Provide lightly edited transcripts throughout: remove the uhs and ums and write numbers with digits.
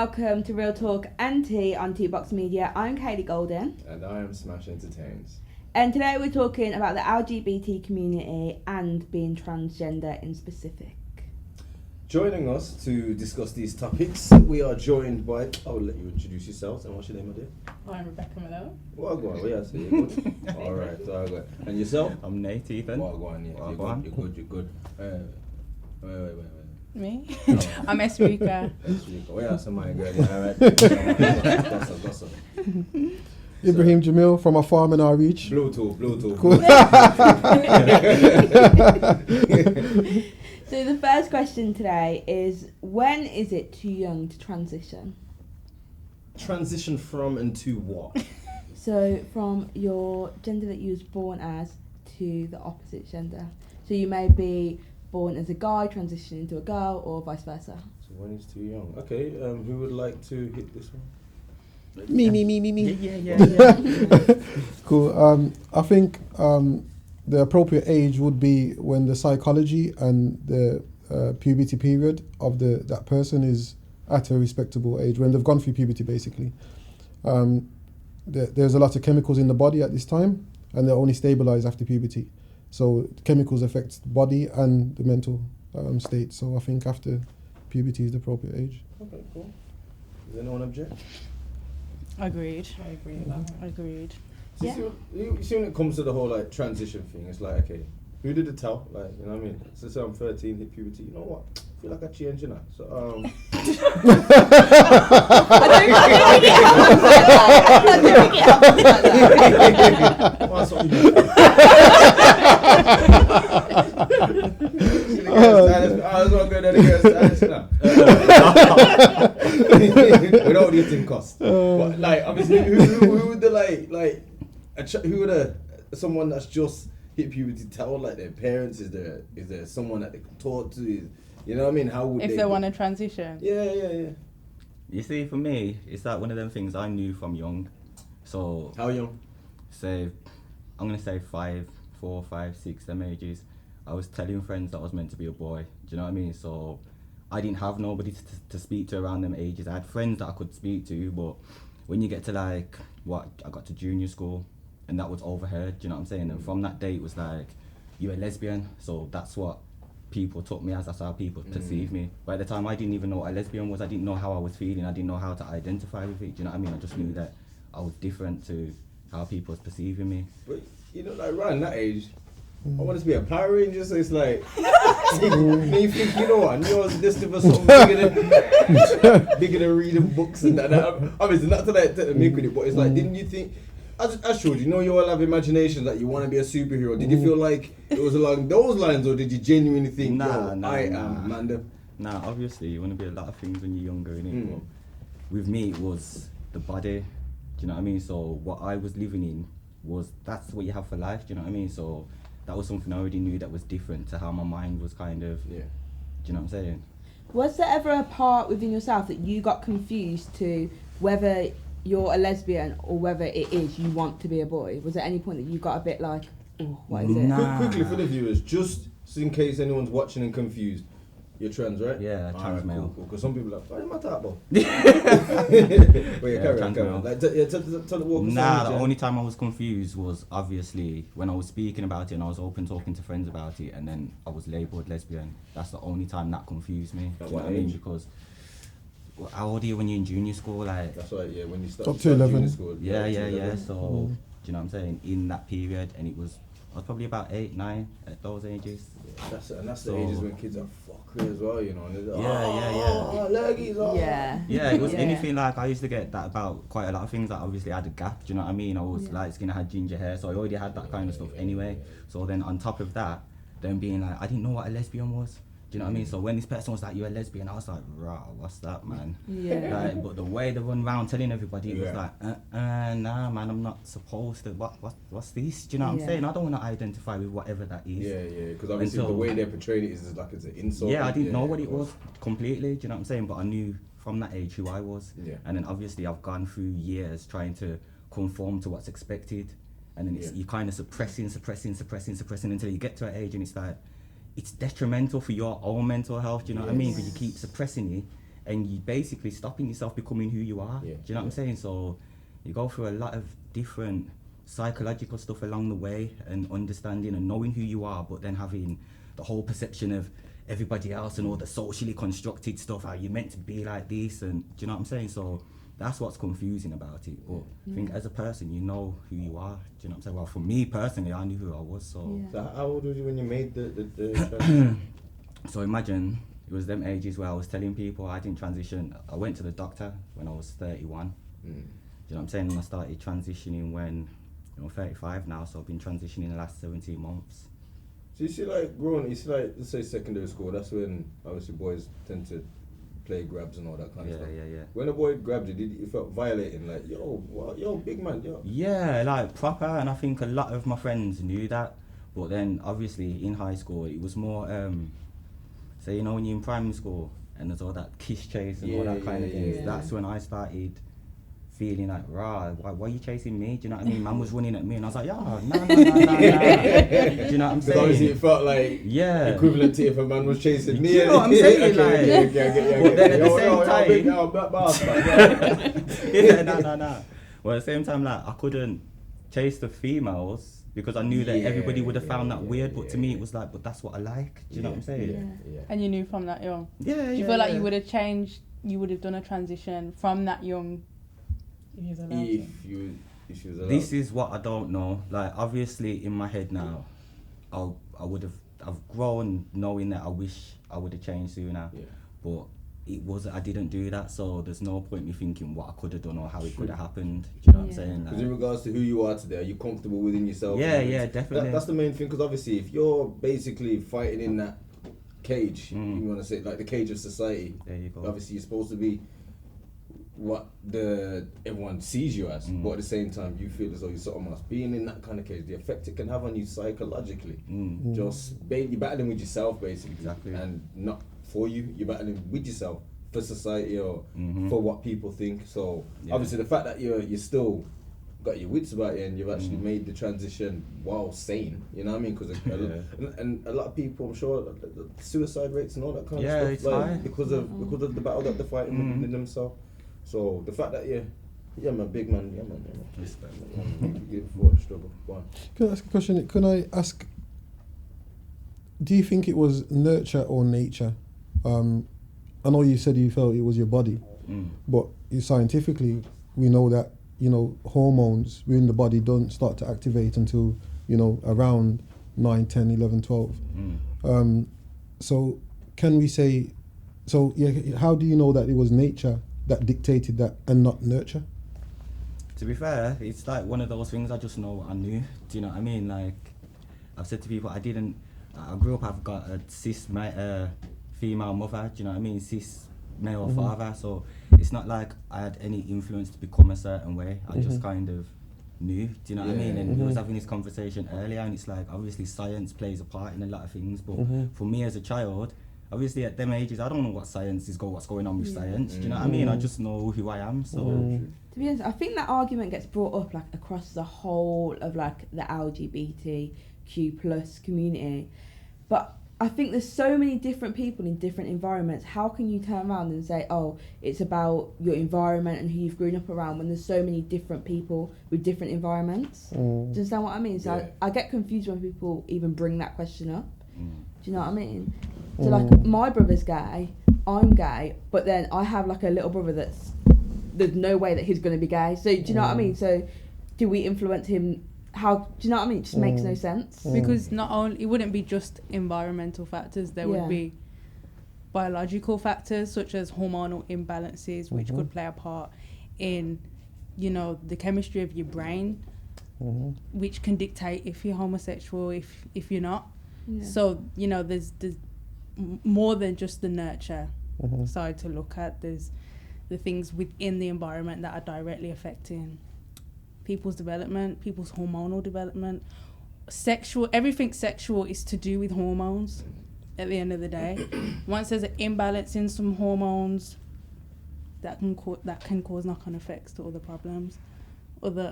welcome to Real Talk and Tea on Tootbox Media. I'm Kaylee Golden. And I am Smash Entertains. And today we're talking about the LGBT community and being transgender in specific. Joining us to discuss these topics, we are joined by, I will let you introduce yourselves, and what's your name, my dear? I'm Rebecca Malone. Well, go on, well, yeah, so you're good. Alright, so I got. And yourself? I'm Nate Ethan. Well, go on, yeah, Well, you're go on. good, you're good. Wait. Me? I'm Esrika. Let's read. Oh, yeah, so my girl, yeah, alright. Gossip. Ibrahim Jamil from a farm in our reach. Bluetooth. Cool. So the first question today is, when is it too young to transition? Transition from and to what? So from your gender that you was born as to the opposite gender. So you may be born as a guy, transitioning into a girl, or vice versa. So when he's too young. Okay, who would like to hit this one? Me. Yeah. Cool. I think the appropriate age would be when the psychology and the puberty period of that person is at a respectable age, when they've gone through puberty, basically. There's a lot of chemicals in the body at this time, and they're only stabilized after puberty. So chemicals affect the body and the mental state. So I think after puberty is the appropriate age. Okay, cool. Does anyone object? Agreed. I agree with that one. Agreed. So Yeah. you see when it comes to the whole like transition thing, it's like, okay, who did it tell? Like, you know what I mean? So say I'm 13, hit puberty, you know what? I feel like I changed, you know? So, I don't think it happens like that. What's I was going to go there again. Without the thing cost. But like, obviously, who would the who would someone that's just hit puberty tell, like their parents? Is there someone that they can talk to? You know what I mean? How would If they want to transition. Yeah. You see, for me, it's like one of them things I knew from young. So, How young? say, I'm going to say 4, 5, 6, them ages. I was telling friends that I was meant to be a boy. Do you know what I mean? So, I didn't have nobody to speak to around them ages. I had friends that I could speak to, but when you get to I got to junior school, and that was overheard, do you know what I'm saying? And from that day, it was like, you're a lesbian, so that's what people took me as, that's how people perceive me. By the time I didn't even know what a lesbian was, I didn't know how I was feeling, I didn't know how to identify with it, do you know what I mean? I just knew that I was different to how people was perceiving me. But you know, like around that age, I wanted to be a Power Ranger, so it's like, you think, you know what, I knew I was destined for something bigger than reading books and that. Obviously, not to make with it, but it's like, didn't you think, as showed, you know, you all have imaginations that you want to be a superhero. Did you feel like it was along those lines, or did you genuinely think, I am Manda? Nah, obviously, you want to be a lot of things when you're younger, innit? But with me, it was the body, do you know what I mean? So what I was living in that's what you have for life, do you know what I mean? So that was something I already knew that was different to how my mind was kind of, do you know what I'm saying? Was there ever a part within yourself that you got confused to whether you're a lesbian or whether it is you want to be a boy? Was there any point that you got a bit like, oh, what is it? Nah. Quickly for the viewers, just in case anyone's watching and confused, you're trans, right? Yeah, trans male. Cool. Because some people are like, why am I that, bro? Wait, carry on. Like, tell the walk. Nah, the only time I was confused was obviously when I was speaking about it and I was open talking to friends about it, and then I was labelled lesbian. That's the only time that confused me. Do you know what I mean? Because how old are you when you're in junior school? Like, that's right, yeah, when you start Up to 11. junior school. Yeah. So, do you know what I'm saying? In that period, and I was probably about 8, 9 at those ages. Yeah, that's the ages when kids are fuckery as well, you know. And they're like, Yeah. Leggies, Yeah. It was anything like, I used to get that about quite a lot of things. Like, obviously I had a gap, do you know what I mean? I was light skin, I had ginger hair, so I already had that kind of stuff anyway. So then on top of that, then being like, I didn't know what a lesbian was. Do you know what I mean? So when this person was like, you're a lesbian, I was like, rah, what's that, man? Yeah. Like, but the way they run around telling everybody, it was like, nah, man, I'm not supposed to. What's this? Do you know what I'm saying? I don't want to identify with whatever that is. Yeah, because obviously the way they're portraying it is like it's an insult. Yeah, I didn't know what it was completely. Do you know what I'm saying? But I knew from that age who I was. Yeah. And then obviously I've gone through years trying to conform to what's expected, and then you kind of suppressing until you get to an age and it's like, it's detrimental for your own mental health, do you know what I mean? Because you keep suppressing it, and you basically stopping yourself becoming who you are. Yeah. Do you know what I'm saying? So you go through a lot of different psychological stuff along the way, and understanding and knowing who you are, but then having the whole perception of everybody else and all the socially constructed stuff, how you're meant to be like this, and do you know what I'm saying? So that's what's confusing about it. But I think as a person, you know who you are. Do you know what I'm saying? Well, for me personally, I knew who I was. So Yeah. So how old were you when you made the transition? so imagine it was them ages where I was telling people I didn't transition. I went to the doctor when I was 31. Do you know what I'm saying? And I started transitioning when I'm 35 now, so I've been transitioning the last 17 months. So you see, like, growing, you see, like, let's say secondary school, that's when, obviously, boys tend to play grabs and all that kind of stuff. Yeah. When a boy grabbed you, you felt violating, like, yo, big man, yo. Yeah, like proper, and I think a lot of my friends knew that. But then, obviously, in high school, it was more, so you know when you're in primary school, and there's all that kiss chase and all that kind of things, that's when I started feeling like, why are you chasing me? Do you know what I mean? Man was running at me, and I was like, nah. Do you know what I'm Because obviously saying? it felt like equivalent to if a man was chasing me. You know what I'm saying? But then at the same time, nah. Well, at the same time, like, I couldn't chase the females because I knew that everybody would have found that weird. But to me, it was like, but that's what I like. Do you know what I'm saying? Yeah. And you knew from that young. Yeah. Do you feel like you would have changed? You would have done a transition from that young. If you was allowed. This is what I don't know. Like, obviously, in my head now, I've grown knowing that I wish I would have changed sooner. Yeah. But I didn't do that, so there's no point me thinking what I could have done or how it could have happened. Do you know what I'm saying? Because in regards to who you are today, are you comfortable within yourself? Yeah, definitely. That's the main thing, because obviously if you're basically fighting in that cage, you want to say, like the cage of society, There you go. obviously you're supposed to be what everyone sees you as, but at the same time you feel as though you're something else. Being in that kind of cage, the effect it can have on you psychologically, you're battling with yourself basically. Exactly. And not for you, you're battling with yourself for society or for what people think. So obviously the fact that you're still got your wits about you and you've actually made the transition while sane, you know what I mean? Because and a lot of people, I'm sure, the suicide rates and all that kind of stuff, it's like, high. because of the battle that they're fighting within themselves. So the fact that man, big man, respect, man. Give forward the struggle. Go on. Can I ask a question? Can I ask, do you think it was nurture or nature? I know you said you felt it was your body, but scientifically, we know that, hormones within the body don't start to activate until, around 9, 10, 11, 12. So can we say, how do you know that it was nature that dictated that and not nurture? To be fair, it's like one of those things I just know what I knew. Do you know what I mean? Like, I've said to people, I grew up, I've got a cis female mother, do you know what I mean? Cis male father, so it's not like I had any influence to become a certain way. I just kind of knew, do you know what I mean? And we was having this conversation earlier, and it's like, obviously science plays a part in a lot of things, but for me as a child, obviously at them ages, I don't know what science is, what's going on with science, do you know what I mean? I just know who I am, so... To be honest, I think that argument gets brought up like across the whole of like the LGBTQ plus community, but I think there's so many different people in different environments. How can you turn around and say, oh, it's about your environment and who you've grown up around, when there's so many different people with different environments? Do you understand what I mean? So I get confused when people even bring that question up. Do you know what I mean? So like, my brother's gay, I'm gay, but then I have like a little brother there's no way that he's going to be gay. So do you know what I mean? So do we influence him? How, do you know what I mean? It just makes no sense. Because not only, it wouldn't be just environmental factors, there would be biological factors such as hormonal imbalances, which could play a part in, the chemistry of your brain, which can dictate if you're homosexual, if you're not. So, there's more than just the nurture side to look at. There's the things within the environment that are directly affecting people's development, people's hormonal development. Everything sexual is to do with hormones at the end of the day. Once there's an imbalance in some hormones, that can cause knock-on effects to other problems, other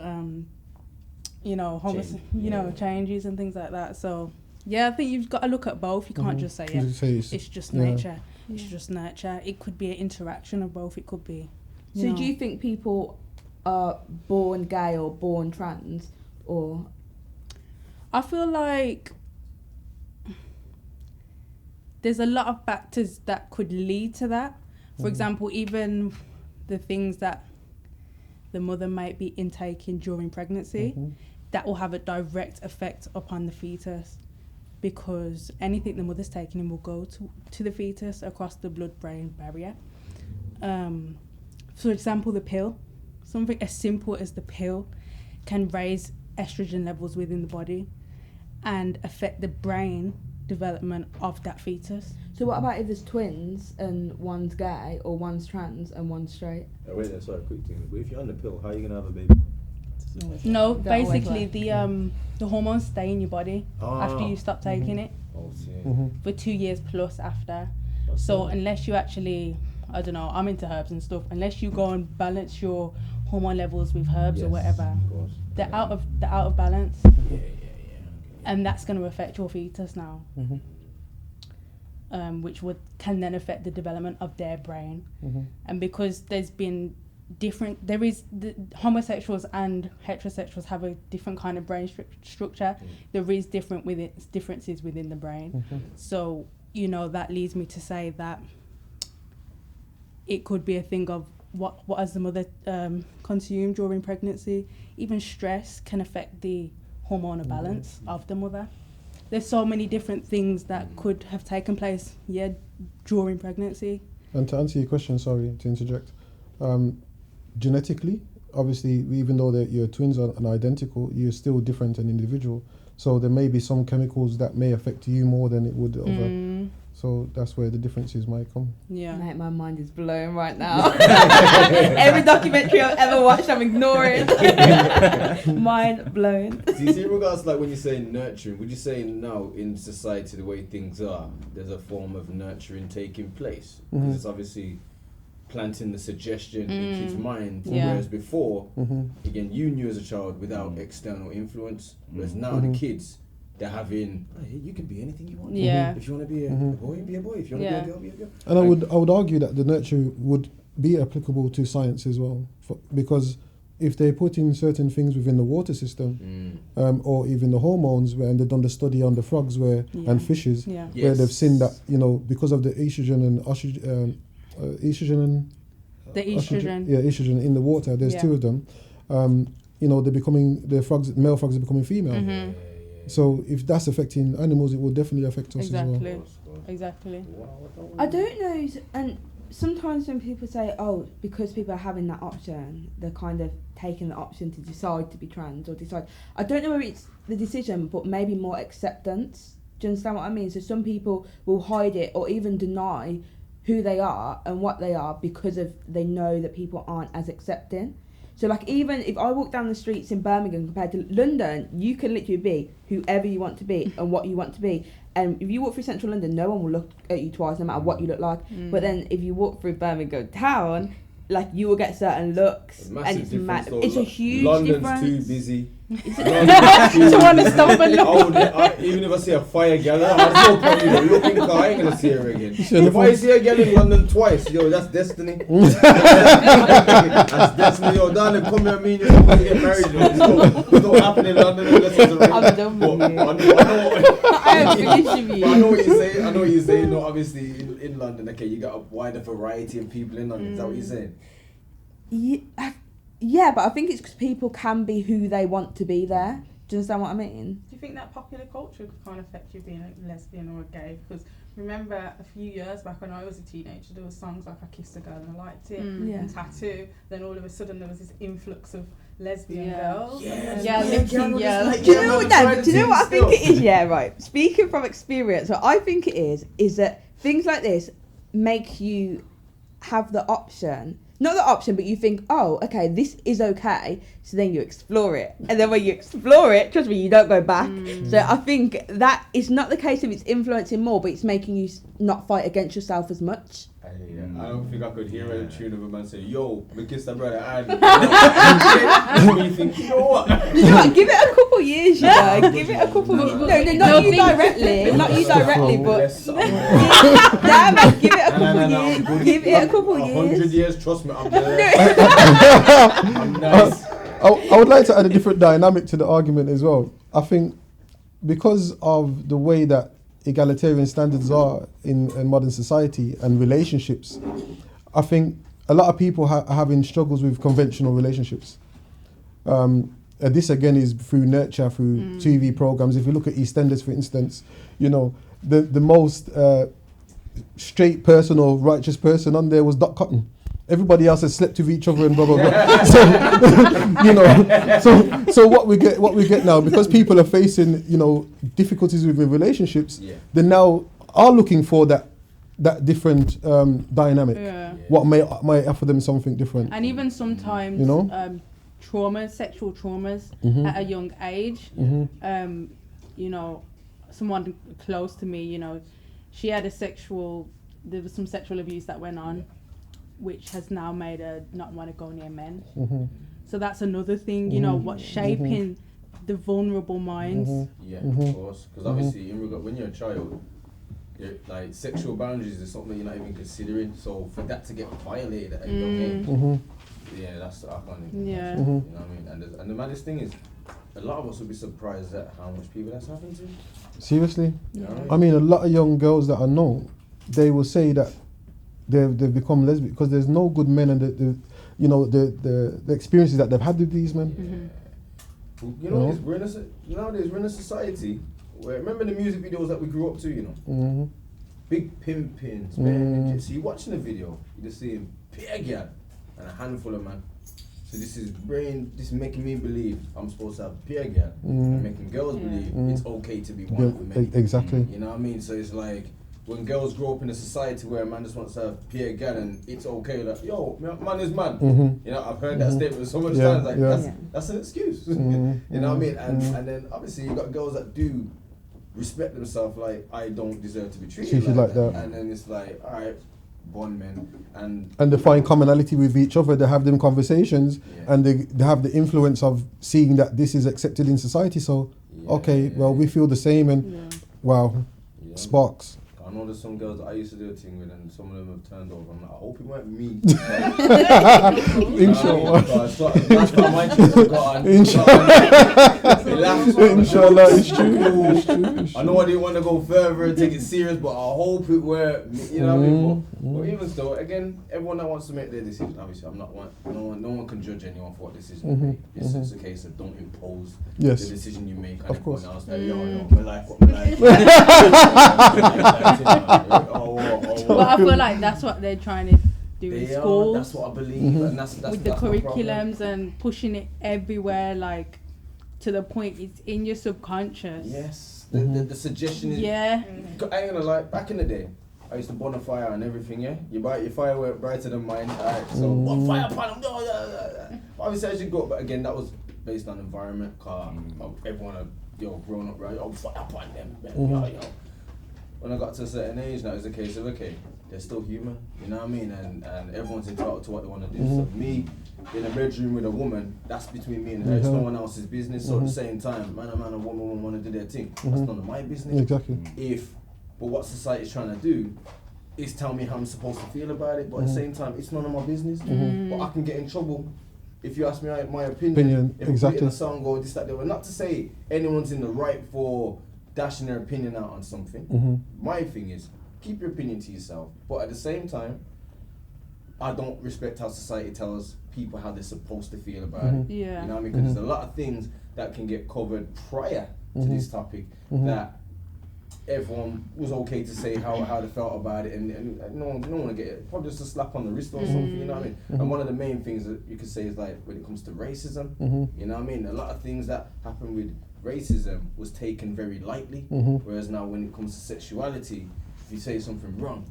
changes and things like that. So I think you've got to look at both. You can't just say it's just nature. It's just nurture. It could be an interaction of both. It could be. So do you think people are born gay or born trans, or? I feel like there's a lot of factors that could lead to that. For example, even the things that the mother might be intaking during pregnancy, that will have a direct effect upon the fetus, because anything the mother's taking in will go to the fetus across the blood-brain barrier. For example, the pill, something as simple as the pill can raise estrogen levels within the body and affect the brain development of that fetus. So what about if there's twins and one's gay or one's trans and one's straight? Oh, wait, sorry, quick thing. But if you're on the pill, how are you gonna have a baby? No, That basically always the hormones stay in your body after you stop taking it Oh, see. for 2 years plus after. So unless you actually, I don't know, I'm into herbs and stuff. Unless you go and balance your hormone levels with herbs or whatever, Of course. they're out of balance, Yeah. and that's going to affect your fetus now, which can then affect the development of their brain. And because there is the homosexuals and heterosexuals have a different kind of brain structure. There is differences within the brain. So that leads me to say that it could be a thing of what has the mother consumed during pregnancy. Even stress can affect the hormonal balance of the mother. There's so many different things that could have taken place during pregnancy. And to answer your question, sorry to interject, genetically, obviously, even though your twins are identical, you're still different and individual. So there may be some chemicals that may affect you more than it would other. So that's where the differences might come. Yeah. Mate, my mind is blown right now. Every documentary I've ever watched, I'm ignoring. Mind blown. See, in regards to like when you say nurturing, would you say now in society the way things are, there's a form of nurturing taking place? Because it's obviously planting the suggestion in kids' mind, whereas before, again, you knew as a child without external influence, whereas now the kids, they're having, hey, you can be anything you want. Yeah. If you want to be a boy, be a boy. If you want to be a girl, be a girl. And I would argue that the nurture would be applicable to science as well, because if they put in certain things within the water system, or even the hormones, and they've done the study on the frogs and fishes, where they've seen that because of the estrogen and estrogen in the water, there's two of them. They're becoming male frogs are becoming female. So if that's affecting animals, it will definitely affect us as well. Exactly. I don't know, and sometimes when people say, oh, because people are having that option, they're kind of taking the option to decide to be trans or decide. I don't know whether it's the decision, but maybe more acceptance. Do you understand what I mean? So some people will hide it or even deny who they are and what they are because they know that people aren't as accepting. So like even if I walk down the streets in Birmingham compared to London, you can literally be whoever you want to be and what you want to be. And if you walk through central London, no one will look at you twice no matter what you look like. But then if you walk through Birmingham town, like you will get certain looks. And it's mad. It's a huge difference. London's too busy. To want to stop and look. Even if I see a fire gal, I'm so probably looking car, I ain't gonna see her again. If I see a gal in London twice, that's destiny. That's destiny. Yo, darling, come here, me and you're supposed to get married. It's not happening in London unless it's a ring. I'm done with you. I am finished with you. I know what you're saying. No, obviously in London, okay, you got a wider variety of people in London. Is that what you're saying? Yeah, but I think it's because people can be who they want to be there. Do you understand what I mean? Do you think that popular culture can't affect you being a lesbian or a gay? Because remember a few years back when I was a teenager, there were songs like I Kissed a Girl and I Liked It and Tattoo. Then all of a sudden there was this influx of lesbian girls. Do you know what I think it is? Yeah, right. Speaking from experience, what I think it is that things like this make you have the option. Not the option, but you think, oh, okay, this is okay. So then you explore it. And then when you explore it, trust me, you don't go back. So I think that is not the case if it's influencing more, but it's making you not fight against yourself as much. I I don't think I could hear a tune of a man say, "Yo, we kissed a brother," and me think, you know what? You know what? Give it a couple years, you know. Give it a couple. No, not you directly, not you directly, but damn, man, give it a couple years. Give it a couple years. 100 years, trust me, I'm there. I'm nice. I would like to add a different dynamic to the argument as well. I think because of the way that egalitarian standards are in modern society and relationships, I think a lot of people are having struggles with conventional relationships. And this again is through nurture, through TV programs. If you look at EastEnders, for instance, you know, the most straight person or righteous person on there was Doc Cotton. Everybody else has slept with each other and blah blah blah. So you know, so what we get now, because people are facing, you know, difficulties with their relationships, they now are looking for that different dynamic. What may offer them something different. And even sometimes, you know, sexual traumas at a young age. You know, someone close to me, you know, she had there was some sexual abuse that went on, which has now made her not want to go near men. So that's another thing, you know, what's shaping the vulnerable minds. Yeah, of course. Because obviously, when you're a child, like sexual boundaries is something you're not even considering. So for that to get violated at a young age, yeah, that's iconic. Yeah. You know what I mean? And the maddest thing is, a lot of us would be surprised at how much people that's happened to. Seriously? You know what I mean? I mean, a lot of young girls that I know, they will say that they've become lesbian because there's no good men, and the experiences that they've had with these men. You know, nowadays we're in a society where, remember the music videos that we grew up to, you know? Big pimpins, man. So you're watching the video, you just see a girl and a handful of man. So this is making me believe I'm supposed to have a girl, and making girls believe it's okay to be one of the men. Exactly. You know what I mean? So it's like, when girls grow up in a society where a man just wants to have peer girl and it's okay, like, yo, man is man. You know, I've heard that statement so much times, like, that's an excuse. You know what I mean? And then obviously you got girls that do respect themselves, like, I don't deserve to be treated like that. And then it's like, alright, born men. And they find commonality with each other, they have them conversations, and they have the influence of seeing that this is accepted in society. So, we feel the same, and sparks. I know there's some girls that I used to do a thing with, and some of them have turned over. I'm like, I hope it weren't me. Inshallah. That's why my kids have gone. Inshallah, it's true. I know I didn't want to go further and take it serious, but I hope it were me, you know what I mean? But even still, again, everyone that wants to make their decision, obviously, I'm not one. No one can judge anyone for what decision they make. It's just a case of don't impose the decision you make on everyone else. Like, yo, my life. But I feel like that's what they're trying to do in schools. That's what I believe, and that's with the curriculums and pushing it everywhere, like to the point it's in your subconscious. Yes, the suggestion is. I ain't gonna lie. Back in the day, I used to burn a fire and everything. Yeah, your firework brighter than mine. Alright, so what fire pan them? Obviously, I should go, but again, that was based on environment. Cause everyone, grown up, right? Fire pan them, yo. When I got to a certain age now, it's a case of, okay, they're still human, you know what I mean? And everyone's entitled to what they want to do. So me, in a bedroom with a woman, that's between me and her. It's no one else's business. So at the same time, man and woman want to do their thing. That's none of my business. Exactly. But what society's trying to do is tell me how I'm supposed to feel about it. But at the same time, it's none of my business. But I can get in trouble if you ask me my opinion. If exactly. a song or this, that, they were. Not to say anyone's in the right for dashing their opinion out on something. My thing is, keep your opinion to yourself. But at the same time, I don't respect how society tells people how they're supposed to feel about it. Yeah. You know what I mean? Because there's a lot of things that can get covered prior to this topic that everyone was okay to say how they felt about it, and no one to get it. Probably just a slap on the wrist or something, you know what I mean? And one of the main things that you could say is, like, when it comes to racism, you know what I mean? A lot of things that happen with racism was taken very lightly, whereas now when it comes to sexuality, if you say something wrong,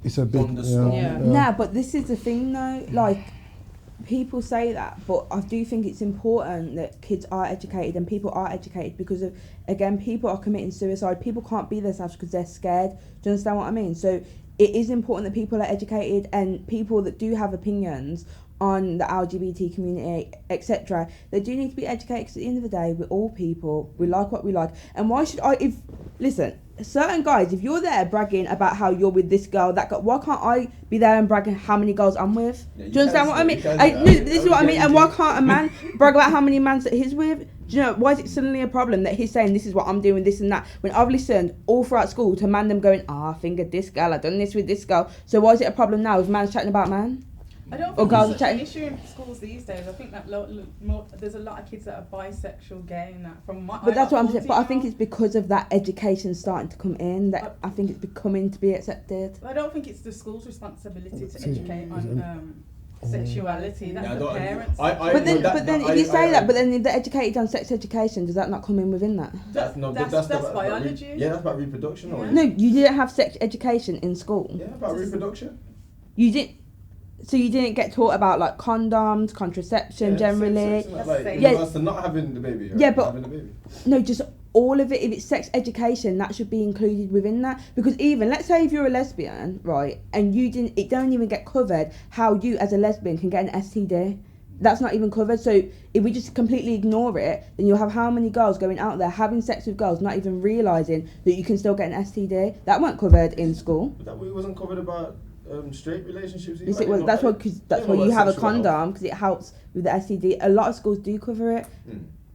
it's a big Nah, but this is the thing though, like, people say that, but I do think it's important that kids are educated and people are educated, because of, again, people are committing suicide. People can't be themselves because they're scared. Do you understand what I mean? So it is important that people are educated, and people that do have opinions on the LGBT community, etc. They do need to be educated, because at the end of the day, we're all people. We like what we like. And why should I, listen, certain guys, if you're there bragging about how you're with this girl, that girl, why can't I be there and bragging how many girls I'm with? Yeah, do you understand what I mean? This is what I mean. And why can't a man brag about how many mans that he's with? Do you know, why is it suddenly a problem that he's saying this is what I'm doing, this and that, when I've listened all throughout school to man them going, I fingered this girl, I done this with this girl. So why is it a problem now if man's chatting about man? I don't Or think girls it's such an chatting. issue in schools these days. I think that there's a lot of kids that are bisexual, gay, and that. But that's what I'm saying. But I think it's because of that education starting to come in that I think it's becoming to be accepted. I don't think it's the school's responsibility to educate on sexuality. That's the parents. But then if you say that, but then if they're educated on sex education, does that not come in within that? That's biology. Yeah, that's about reproduction. Or No, you didn't have sex education in school. Yeah, about reproduction. You didn't. So you didn't get taught about like condoms, contraception generally. Like to not having the baby. Yeah, but having the baby. No, just all of it. If it's sex education, that should be included within that. Because even let's say if you're a lesbian, right, and it don't even get covered how you as a lesbian can get an STD. That's not even covered. So if we just completely ignore it, then you'll have how many girls going out there having sex with girls, not even realising that you can still get an STD. That weren't covered in school. But that wasn't covered about straight relationships. Yes, it was. That's why you have a condom, because it helps with the STD. A lot of schools do cover it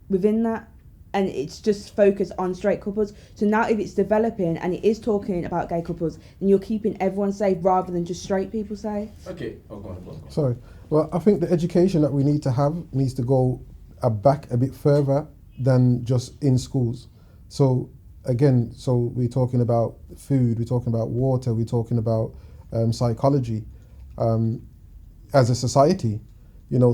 within that, and it's just focused on straight couples. So now if it's developing and it is talking about gay couples, then you're keeping everyone safe rather than just straight people safe. Okay, go on. Sorry. Well, I think the education that we need to have needs to go back a bit further than just in schools. So again, we're talking about food, we're talking about water, we're talking about psychology as a society,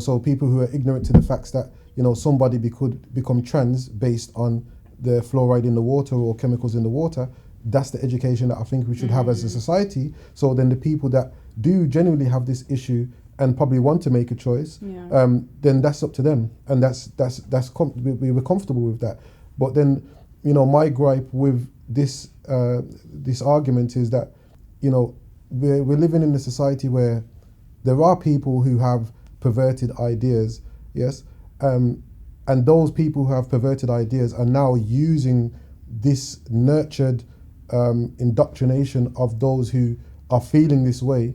so people who are ignorant to the facts that, somebody could become trans based on the fluoride in the water or chemicals in the water. That's the education that I think we should have as a society. So then the people that do genuinely have this issue and probably want to make a choice, then that's up to them. And we were comfortable with that. But then, my gripe with this argument is that, we're living in a society where there are people who have perverted ideas, yes, and those people who have perverted ideas are now using this nurtured indoctrination of those who are feeling this way,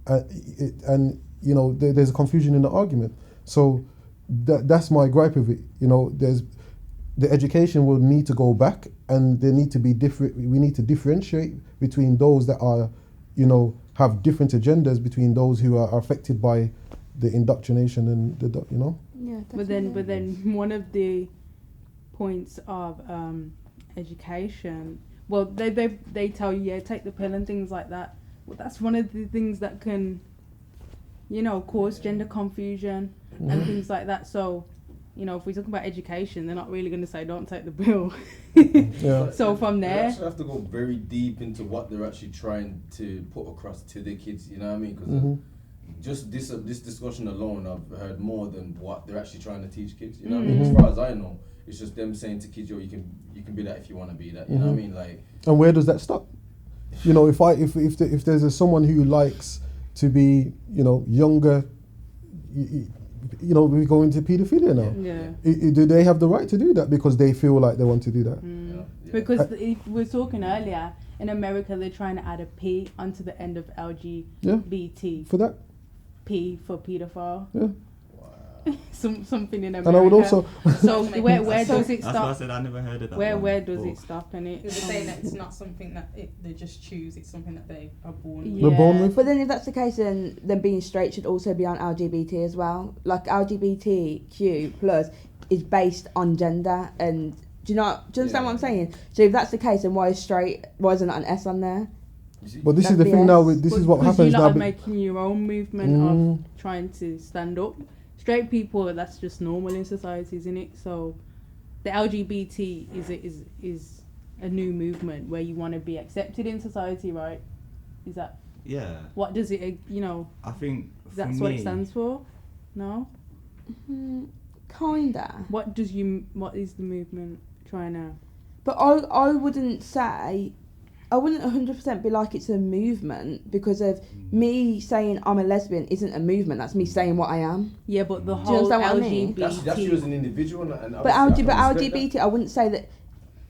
there's a confusion in the argument. So that's my gripe with it. The education will need to go back, and there need to be different. We need to differentiate between those that are, have different agendas, between those who are affected by the indoctrination and Yeah. But then one of the points of education, well, they tell you take the pill and things like that. Well, that's one of the things that can, cause gender confusion and things like that. So, if we talk about education, they're not really going to say don't take the pill. Yeah. So from there, you actually have to go very deep into what they're actually trying to put across to their kids. You know what I mean? Because just this discussion alone, I've heard more than what they're actually trying to teach kids. You know what I mean? As far as I know, it's just them saying to kids, "Yo, you can be that if you want to be that." You know what I mean? Like. And where does that stop? If there's someone who likes to be, younger, we go into paedophilia now. yeah. Do they have the right to do that because they feel like they want to do that? Yeah. Because if we're talking earlier, in America they're trying to add a P onto the end of LGBT. For that? P for paedophile. Yeah. Something in America. And I would also. So where does it That's why I stop? said I never heard of that. Where does it stop? And They're saying that it's not something that they just choose. It's something that they are born with. We're born with. But then if that's the case, then being straight should also be on LGBT as well. Like LGBTQ plus is based on gender, and do you understand what I'm saying? So if that's the case, then why is there not an S on there? But this That's is the thing BS. now. This is what happens you now. are making your own movement of trying to stand up. Straight people, that's just normal in society, isn't it? So the LGBT is a new movement where you want to be accepted in society, right? Is that? Yeah. What does it? I think That's what it stands for. No. Kinda. What is the movement trying to? But I wouldn't say. I wouldn't 100% be like it's a movement, because of me saying I'm a lesbian isn't a movement. That's me saying what I am. Yeah, but the Do you whole understand what I mean? LGBT. That's you as an individual. And But LGBT, I wouldn't say that.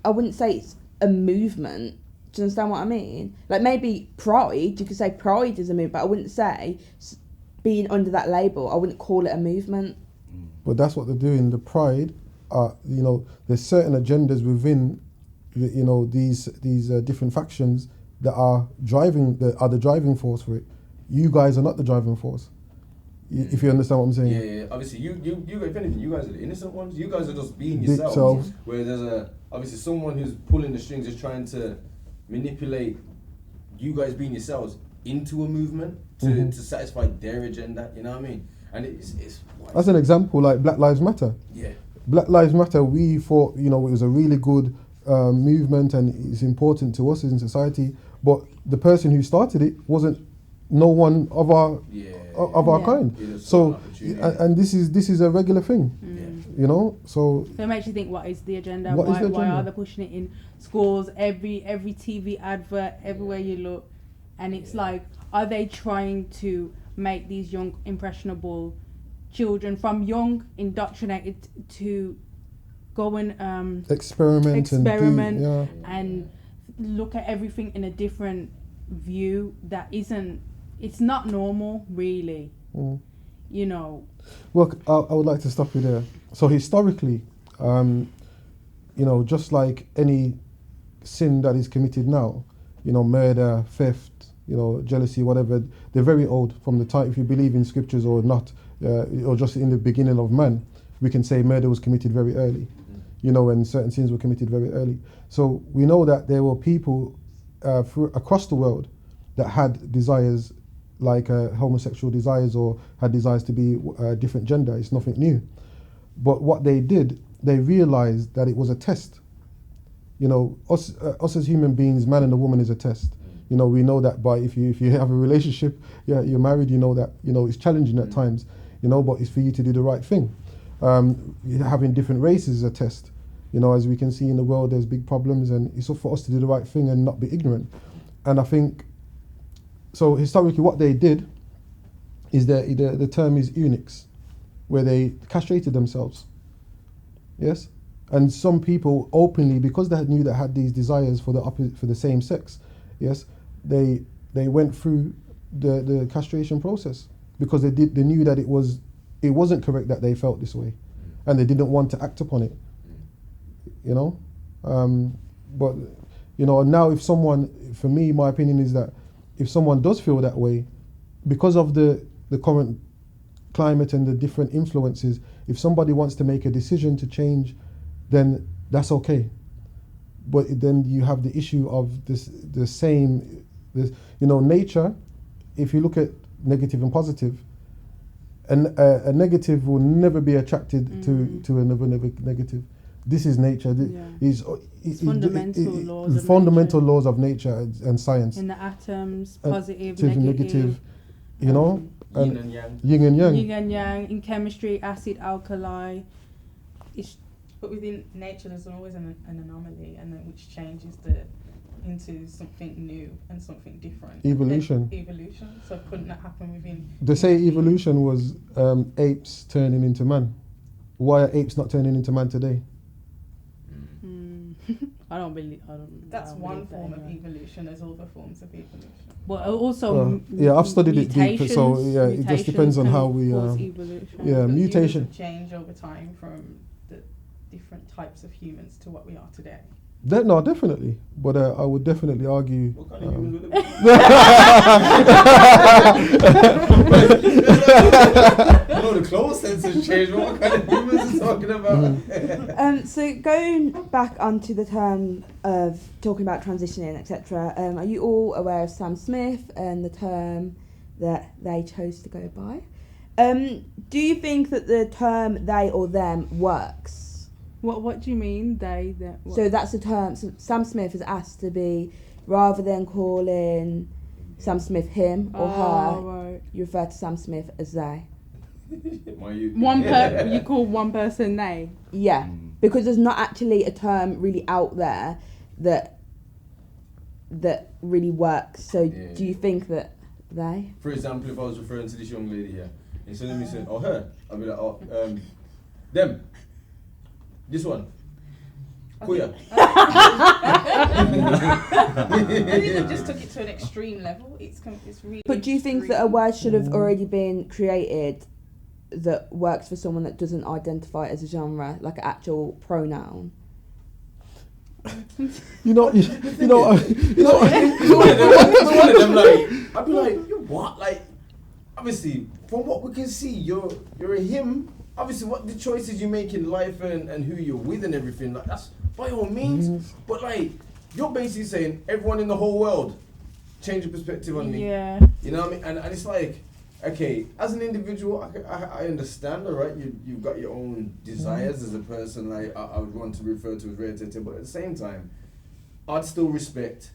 I wouldn't say it's a movement. Do you understand what I mean? Like maybe pride. You could say pride is a movement, but I wouldn't say being under that label. I wouldn't call it a movement. But that's what they're doing. The pride, you know, there's certain agendas within, you know, these different factions that are the driving force for it. You guys are not the driving force. If you understand what I'm saying. Yeah. Obviously, you if anything, you guys are the innocent ones. You guys are just being yourselves. Where there's obviously someone who's pulling the strings, is trying to manipulate you guys being yourselves into a movement to satisfy their agenda. You know what I mean? And it's as an example, like Black Lives Matter. Yeah. Black Lives Matter, we thought, you know, it was a really good movement and it's important to us in society, but the person who started it wasn't no one of our kind. Yeah, so and this is a regular thing. You know, so it makes you think, what is the agenda? What is the Why agenda? are they pushing it in schools, every TV advert, everywhere you look? And it's like, are they trying to make these young impressionable children from young indoctrinated to go and experiment and look at everything in a different view that it's not normal, really. You know. Well, I would like to stop you there. So historically, you know, just like any sin that is committed now, you know, murder, theft, you know, jealousy, whatever, they're very old. From the time, if you believe in scriptures or not, or just in the beginning of man, we can say murder was committed very early, you know, and certain sins were committed very early. So we know that there were people across the world that had desires like homosexual desires or had desires to be a different gender. It's nothing new. But what they did, they realized that it was a test. You know, us as human beings, man and a woman is a test. You know, we know that by if you have a relationship, you're married, you know that, you know, it's challenging at times, you know, but it's for you to do the right thing. Having different races is a test. You know, as we can see in the world, there's big problems, and it's for us to do the right thing and not be ignorant. And I think, so historically what they did is that the term is eunuchs, where they castrated themselves. Yes? And some people openly, because they knew they had these desires for the same sex, yes, they went through the castration process because they knew that it wasn't correct that they felt this way, and they didn't want to act upon it. You know? But you know, now if someone, for me, my opinion is that if someone does feel that way, because of the current climate and the different influences, if somebody wants to make a decision to change, then that's okay. But then you have the issue of nature. If you look at negative and positive, and a negative will never be attracted to another negative. This is nature. It's fundamental laws of nature and science. In the atoms, positive, negative. You know, yin and yang. Yin and yang. Yin and yang. In chemistry, acid, alkali. But within nature, there's always an anomaly, and then which changes into something new and something different. Evolution. So couldn't that happen within? They say evolution was apes turning into man. Why are apes not turning into man today? I don't believe. That's one form of evolution. There's other forms of evolution. But also, I've studied it deep, so it just depends on how we. Mutation change over time from the different types of humans to what we are today. No, definitely. But I would definitely argue. What kind of humans would it I know the clothes sense has changed. What kind of humans are talking about? So going back onto the term of talking about transitioning, etc. Are you all aware of Sam Smith and the term that they chose to go by? Do you think that the term they or them works? What do you mean, they? So that's the term. So Sam Smith is asked to be, rather than calling Sam Smith him or her, right. You refer to Sam Smith as they. You call one person they? Yeah, because there's not actually a term really out there that that really works. So Yeah. do you think that they? For example, if I was referring to this young lady here, instead of me saying, "Oh, her," I'd be like, "Oh, them, this one, queer." I think you just took it to an extreme level. It's really. But do you think that a word should have already been created that works for someone that doesn't identify as a genre, like an actual pronoun? It's one of them, like, I'd be like, you what? Like, obviously, from what we can see, you're a him. Obviously, what the choices you make in life and who you're with and everything, like, that's by all means. But like, you're basically saying everyone in the whole world change your perspective on me. Yeah. You know what I mean? And it's like, okay, as an individual, I understand, all right? You've got your own desires as a person. Like, I would want to refer to as reassignment, but at the same time, I'd still respect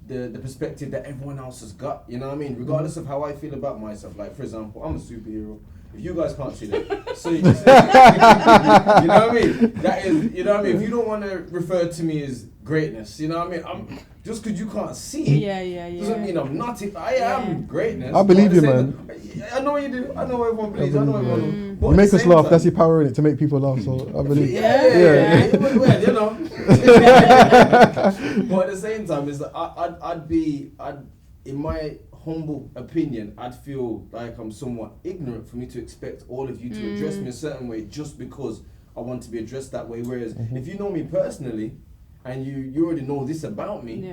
the perspective that everyone else has got. You know what I mean? Regardless of how I feel about myself. Like, for example, I'm a superhero. If you guys can't see that, so you know what I mean? That is, you know what I mean? If you don't want to refer to me as greatness, you know what I mean? I'm just because you can't see it, doesn't mean I'm not it. I am greatness. I believe you, man. I know you do. I know everyone believes. I know everyone. But You make us laugh. That's your power in it, to make people laugh. So I believe. Yeah. Well, you know. But at the same time, it's like I'd in my humble opinion, I'd feel like I'm somewhat ignorant for me to expect all of you to address me a certain way just because I want to be addressed that way. Whereas if you know me personally and you already know this about me,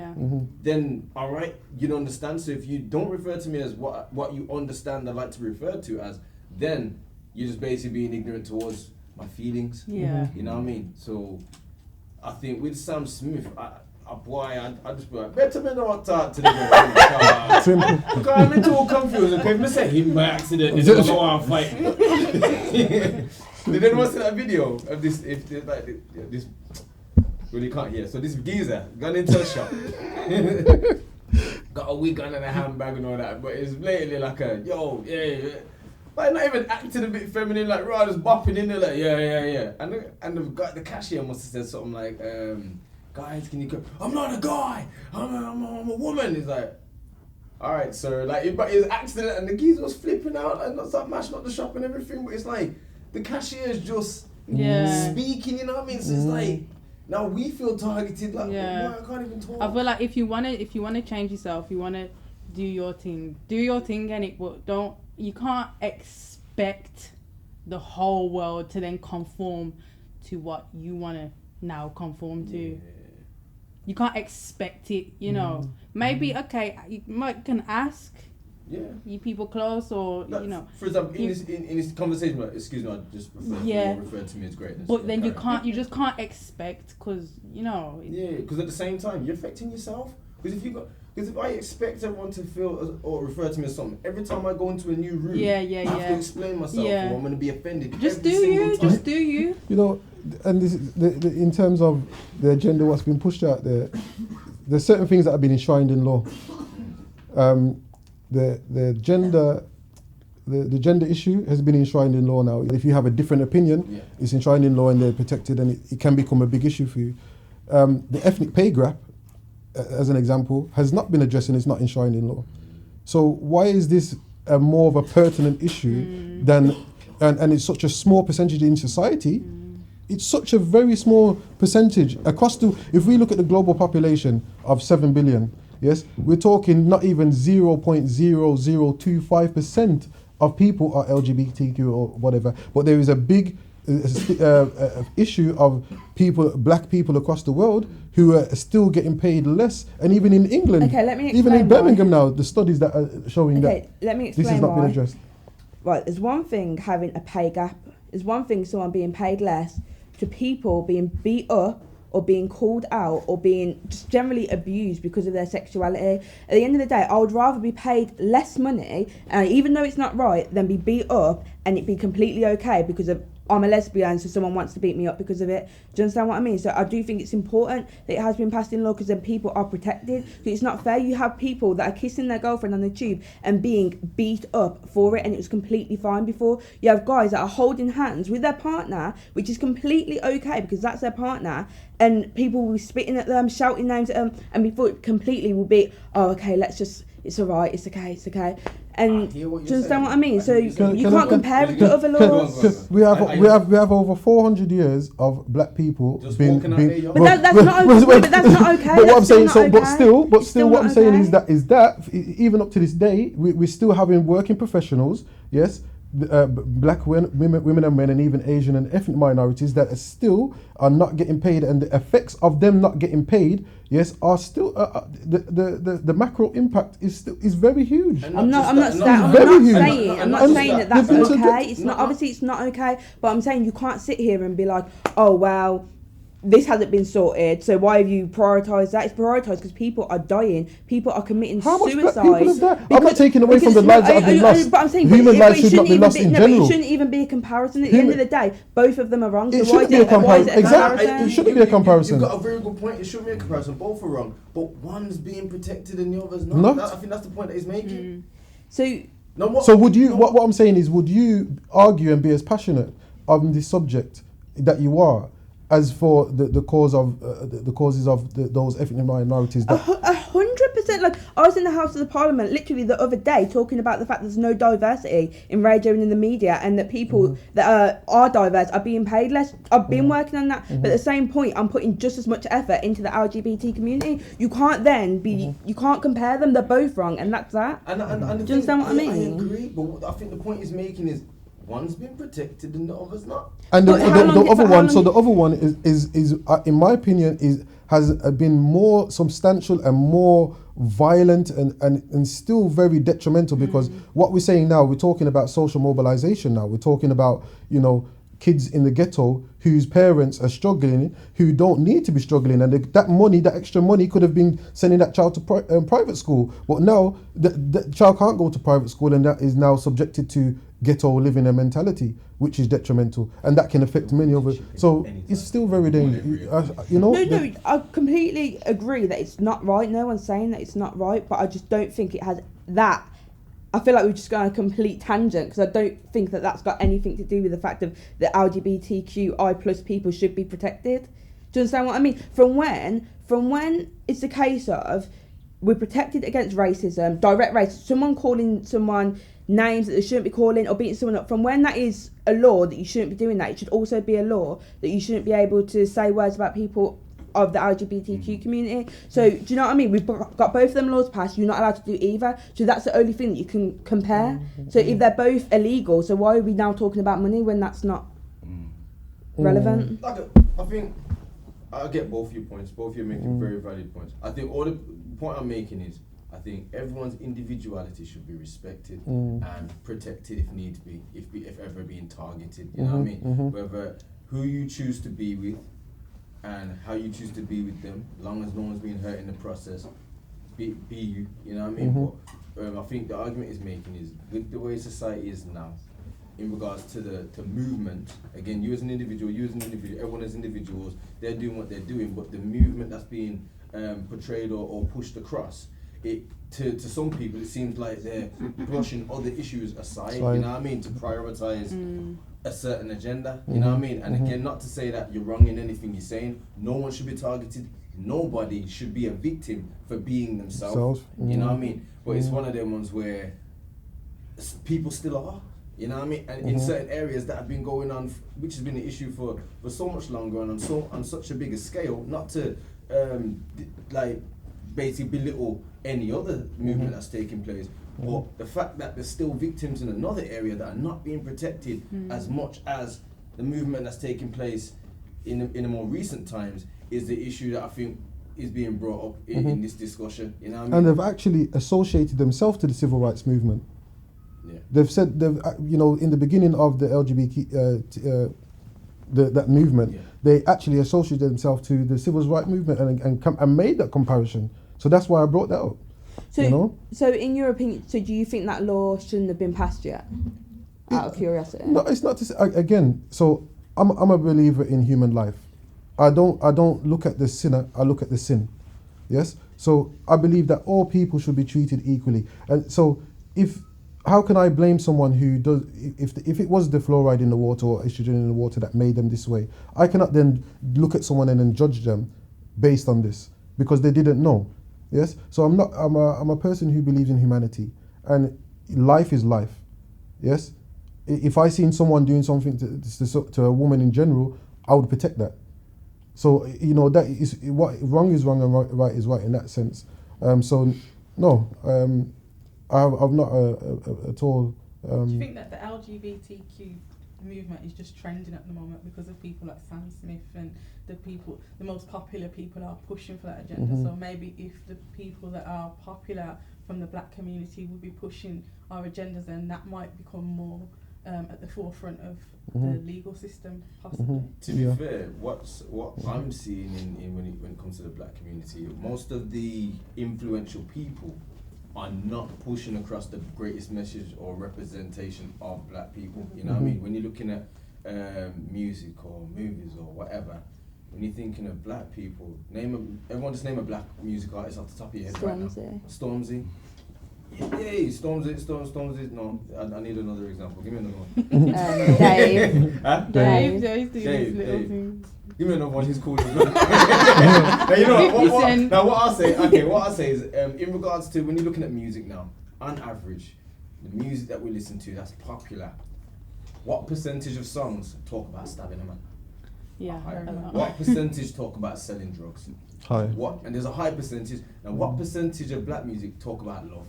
then all right, you'd understand. So if you don't refer to me as what you understand I like to refer to as, then you're just basically being ignorant towards my feelings. Yeah. You know what I mean? So I think with Sam Smith, I just be like, better me not talk to them. Because I'm into all confused. Because if I say him by accident, it's going to want to fight. Did anyone see that video of this? If like this, well, you can't hear. So this geezer gone into a shop, got a wig on and a handbag and all that, but it's blatantly like a yeah. Like not even acting a bit feminine, like right, just bopping in there like yeah. And the cashier must have said something like, guys, can you go? I'm not a guy. I'm a woman. He's like, all right, sir. Like, but his accident and the geezer was flipping out and not mashing up the shop and everything. But it's like the cashier is just speaking. You know what I mean? So it's like now we feel targeted. Like, why I can't even talk. I feel like if you wanna change yourself, you wanna do your thing, and you can't expect the whole world to then conform to what you wanna now conform to. You can't expect it, you know. Maybe okay, you can ask. Yeah. You people close, or like, you know. For example, in this conversation, like, excuse me, I just refer to me as greatness. But then you just can't expect, because you know. Yeah, because at the same time, you're affecting yourself. Because if I expect everyone to feel or refer to me as something, every time I go into a new room, I have to explain myself, or I'm going to be offended. Just do you. You know, and this is in terms of the agenda, what's been pushed out there, there's certain things that have been enshrined in law. The gender issue has been enshrined in law now. If you have a different opinion, it's enshrined in law and they're protected, and it can become a big issue for you. The ethnic pay gap, as an example, has not been addressed and it's not enshrined in law. So why is this more of a pertinent issue than, and it's such a small percentage in society? It's such a very small percentage across if we look at the global population of 7 billion, yes, we're talking not even 0.0025% of people are LGBTQ or whatever, but there is a big issue of black people across the world who are still getting paid less, and even in England, even in Birmingham now, the studies that are showing that this has not been addressed. Right, there's one thing having a pay gap. There's one thing someone being paid less to people being beat up or being called out or being just generally abused because of their sexuality. At the end of the day, I would rather be paid less money, even though it's not right, than be beat up and it be completely okay because of I'm a lesbian, so someone wants to beat me up because of it. Do you understand what I mean? So I do think it's important that it has been passed in law, because then people are protected. It's not fair. You have people that are kissing their girlfriend on the tube and being beat up for it, and it was completely fine before. You have guys that are holding hands with their partner, which is completely okay because that's their partner, and people will be spitting at them, shouting names at them, and before it completely will be, oh, okay, it's alright, it's okay. And do you understand what I mean? So you can't compare it to other laws. We have over 400 years of black people just being. walking out there, But that's not okay. But that's not okay. But what I'm saying, It's still, what I'm not saying okay. is that even up to this day, we're still having working professionals, yes, black women and men, and even Asian and ethnic minorities that are not getting paid, and the effects of them not getting paid, yes, are still the macro impact is very huge. I'm not saying that that's okay. It's not, obviously it's not okay, but I'm saying you can't sit here and be like, oh well, this hasn't been sorted, so why have you prioritised that? It's prioritised because people are dying, people are committing suicide. How much people is that? I'm not taking away from the lives that have been lost. But I'm saying human lives should not be lost in general. But it shouldn't even be a comparison. At the end of the day, both of them are wrong. It So why shouldn't be a comparison. Exactly. comparison? It shouldn't be a comparison. You've got a very good point. It shouldn't be a comparison. Both are wrong, but one's being protected and the other's not. No. I think that's the point that he's making. So would you? What I'm saying is, would you argue and be as passionate on this subject that you are, as for the causes of those ethnic minorities? 100%. Like, I was in the House of the Parliament literally the other day talking about the fact there's no diversity in radio and in the media, and that people that are diverse are being paid less. I've been working on that, but at the same point, I'm putting just as much effort into the LGBT community. You can't then be, you can't compare them. They're both wrong, and that's that. And do you understand what I mean? I agree, but what I think the point he's making is one's been protected and the other's not. And the other one is in my opinion has been more substantial and more violent and still very detrimental, because what we're saying now, we're talking about social mobilization now. We're talking about, kids in the ghetto whose parents are struggling, who don't need to be struggling, and that extra money could have been sending that child to private school. But now the child can't go to private school, and that is now subjected to ghetto living and mentality, which is detrimental, and that can affect many of us. So it's still very dangerous. No, I completely agree that it's not right. No one's saying that it's not right, but I just don't think it has that. I feel like we've just gone on a complete tangent, because I don't think that that's got anything to do with the fact of the LGBTQI plus people should be protected. Do you understand what I mean? From when it's a case of we're protected against racism, direct racism, someone calling someone names that they shouldn't be calling or beating someone up, from when that is a law that you shouldn't be doing that, it should also be a law that you shouldn't be able to say words about people of the LGBTQ community. So do you know what I mean? We've got both of them laws passed, you're not allowed to do either. So that's the only thing that you can compare. So if they're both illegal, so why are we now talking about money when that's not relevant? I think I get both your points. Both of you are making very valid points. I think all the point I'm making is, I think everyone's individuality should be respected and protected if need be, if ever being targeted. You know what I mean? Whether who you choose to be with and how you choose to be with them, long as no one's being hurt in the process, be you. You know what I mean? But I think the argument he's making is, with the way society is now, in regards to the movement, again, you as an individual, everyone as individuals, they're doing what they're doing, but the movement that's being portrayed or pushed across, to some people it seems like they're brushing other issues aside, you know what I mean, to prioritize a certain agenda, you know what I mean? And again, not to say that you're wrong in anything you're saying, no one should be targeted, nobody should be a victim for being themselves, you know what I mean? But it's one of them ones where people still are, you know what I mean? And in certain areas that have been going on, which has been an issue for so much longer and on such a bigger scale, not to basically belittle any other movement that's taking place, but the fact that there's still victims in another area that are not being protected as much as the movement that's taking place in the more recent times is the issue that I think is being brought up in this discussion. You know what I mean? And they've actually associated themselves to the civil rights movement. Yeah. They've said in the beginning of the LGBT that movement, they actually associated themselves to the civil rights movement and made that comparison. So that's why I brought that up. So in your opinion, so do you think that law shouldn't have been passed yet? out of curiosity. No, it's not to say, again. So I'm a believer in human life. I don't look at the sinner. I look at the sin. Yes. So I believe that all people should be treated equally. And so how can I blame someone who does if it was the fluoride in the water or estrogen in the water that made them this way? I cannot then look at someone and then judge them based on this because they didn't know. Yes. So I'm a person who believes in humanity and life is life. Yes. If I seen someone doing something to a woman in general, I would protect that. So that is what wrong is wrong and right is right in that sense. So no, I've not at all. Do you think that the LGBTQ movement is just trending at the moment because of people like Sam Smith and the most popular people are pushing for that agenda? So maybe if the people that are popular from the black community would be pushing our agendas, then that might become more at the forefront of the legal system, possibly. To be fair, what I'm seeing in when it comes to the black community, most of the influential people are not pushing across the greatest message or representation of black people. You know what I mean? When you're looking at music or movies or whatever, when you're thinking of black people, everyone just name a black music artist off the top of your head right now. Stormzy. Yay, Stormzy. No, I need another example. Give me another one. Dave. Huh? Dave's doing Dave, his little Dave. things. Give me another one. He's cool as well. Now you know what I'll say. Okay, what I'll say is, in regards to when you're looking at music now, on average, the music that we listen to that's popular, what percentage of songs talk about stabbing a man? Yeah. What percentage talk about selling drugs? High. And there's a high percentage. Now, what percentage of black music talk about love?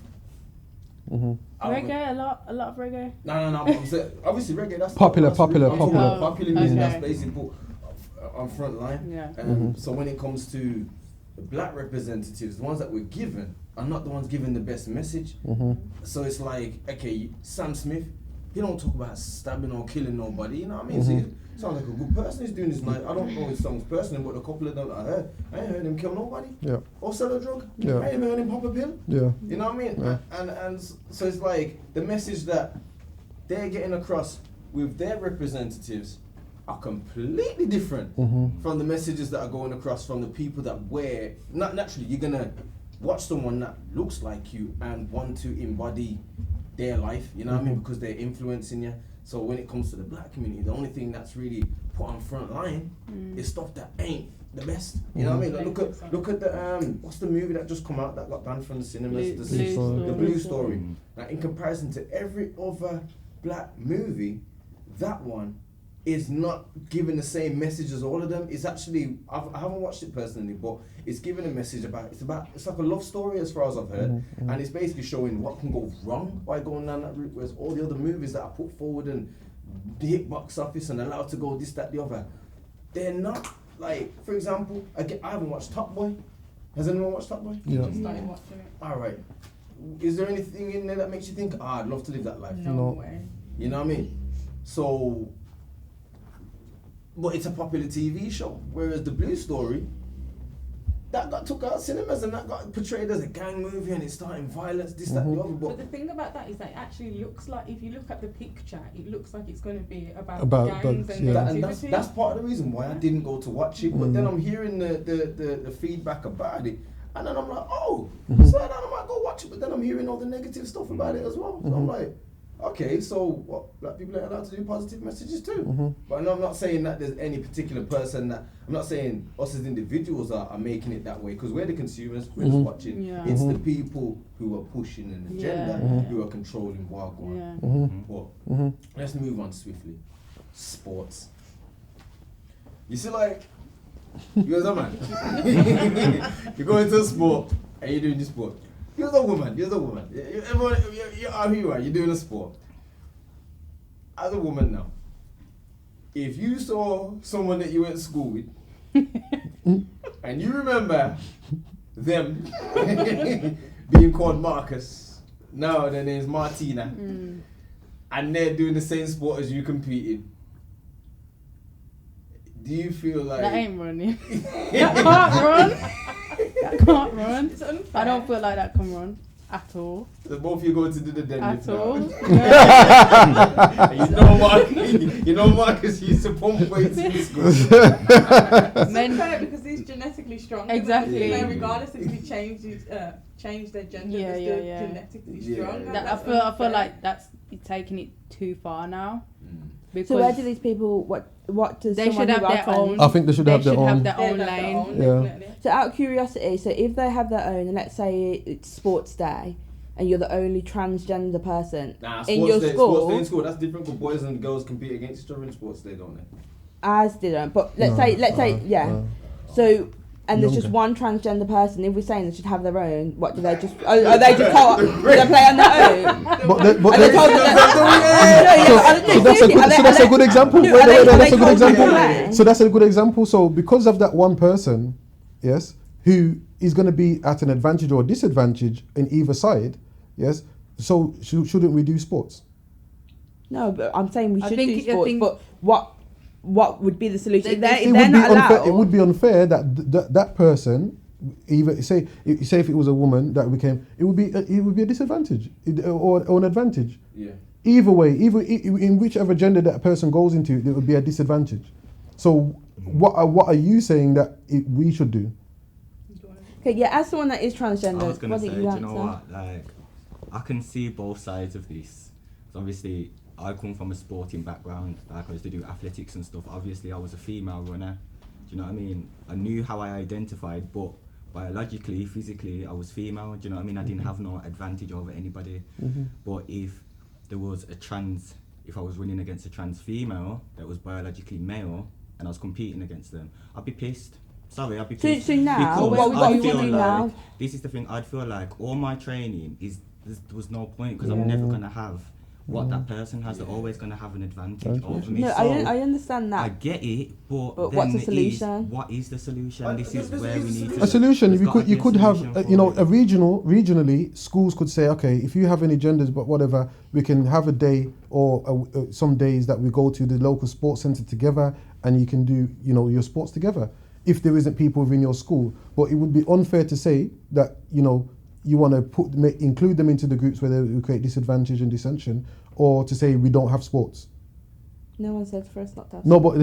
Reggae, a lot of reggae. No. I'm saying, obviously reggae. That's Popular music. Okay. That's basically put on front line. Yeah. So when it comes to the black representatives, the ones that we're given are not the ones giving the best message. So it's like, okay, Sam Smith, he don't talk about stabbing or killing nobody. You know what I mean? So he sounds like a good person. He's doing this night. I don't know his songs personally, but a couple of them I heard. I ain't heard him kill nobody. Yeah. Or sell a drug. Yeah. I ain't heard him pop a pill. Yeah. You know what I mean? Yeah. And so it's like the message that they're getting across with their representatives are completely different from the messages that are going across from the people that wear. Not naturally, you're gonna watch someone that looks like you and want to embody their life. You know what I mean? Because they're influencing you. So when it comes to the black community, the only thing that's really put on front line is stuff that ain't the best. You know what I mean? Like look at the what's the movie that just come out that got banned from the cinemas? The Blue Story. Now, in comparison to every other black movie, that one is not giving the same message as all of them. It's actually, I haven't watched it personally, but it's giving a message it's like a love story as far as I've heard, and it's basically showing what can go wrong by going down that route, whereas all the other movies that are put forward and hit box office and allowed to go this, that, the other, they're not, like, for example, again, I haven't watched Top Boy. Has anyone watched Top Boy? Yeah. Just started watching it. Alright. Is there anything in there that makes you think, I'd love to live that life? No way. You know what I mean? So, but it's a popular TV show, whereas the Blue Story, that got took out of cinemas and that got portrayed as a gang movie and it's starting violence, this, that, the other. But the thing about that is that it actually looks like, if you look at the picture, it looks like it's going to be about gangs drugs, and yeah. And negativity. that's part of the reason why I didn't go to watch it. But then I'm hearing the feedback about it, and then I'm like, oh, so then I might go watch it. But then I'm hearing all the negative stuff about it as well. So I'm like, okay, so what? Black people ain't allowed to do positive messages too. But I'm not saying that there's any particular person that. I'm not saying us as individuals are making it that way, because we're the consumers. We're just watching. Yeah. It's the people who are pushing an agenda, who are controlling what going on. But let's move on swiftly. Sports. You see, like, you're a man. You go into a sport and you're doing this sport. You're the woman. Everyone, you're who you are. You're doing a sport. As a woman now, if you saw someone that you went to school with, and you remember them being called Marcus, now their name's Martina, and they're doing the same sport as you competing, do you feel like... That ain't running. That can't run. That can't run. It's unfair. I don't feel like that can run. At all. So both of you go to do the deadlift At now. all. You know Marcus used to pump weights in school. It's Men- unfair because he's genetically strong. Exactly. Like, regardless if he change their gender, Yeah, they're yeah, still yeah. genetically Yeah. strong. That, That's I feel unfair. like that's taking it too far now. Because So where do these people? What does they someone should who have are their own. I think they should have their own. Yeah, own that's their lane. own, Yeah. definitely. So out of curiosity, so if they have their own, and let's say it's sports day, and you're the only transgender person Nah, in your sports day school, in school, that's different because boys and girls compete against each other in sports day, don't they? as didn't. But let's say, So. And there's just Younger. one transgender person. If we're saying they should have their own, what do they just? Are they just told? Do they play on their own? But Are they told that so that's a good example. No, Wait, are they that's a good told to example. play? So that's a good example. So because of that one person, yes, who is going to be at an advantage or disadvantage in either side, yes. So shouldn't we do sports? No, but I'm saying we I should think- do I sports. think- But what would be the solution? If they're It would be not unfair. allowed, It would be unfair that that person, even say if it was a woman that became, it would be a disadvantage or an advantage. Yeah. Either way, in whichever gender that person goes into, it would be a disadvantage. So what are you saying that we should do? okay, yeah. As someone that is transgender, I was gonna what say, did do you you answer? know what? Like, I can see both sides of this. So obviously, I come from a sporting background. Like, I used to do athletics and stuff. Obviously, I was a female runner. Do you know what I mean? I knew how I identified, but biologically, physically, I was female. Do you know what I mean? I didn't have no advantage over anybody. But if there was if I was running against a trans female that was biologically male and I was competing against them, I'd be pissed. Sorry, I'd be pissed. So now, Because what I do you feel want to do like, now? this is the thing, I'd feel like all my training there was no point because I'm never going to have what that person has. They're always going to have an advantage over me. No, So I understand that. I get it, but But then what's the it is, solution? what is the solution? Well, This is there's- where we there's need to... A solution. there's gotta You be a could have solution for a it. regionally schools could say, okay, if you have any genders but whatever, we can have a day or some days that we go to the local sports centre together and you can do your sports together. If there isn't people within your school, but it would be unfair to say that you want to include them into the groups where they will create disadvantage and dissension, or to say we don't have sports. No one said for us not to have No, but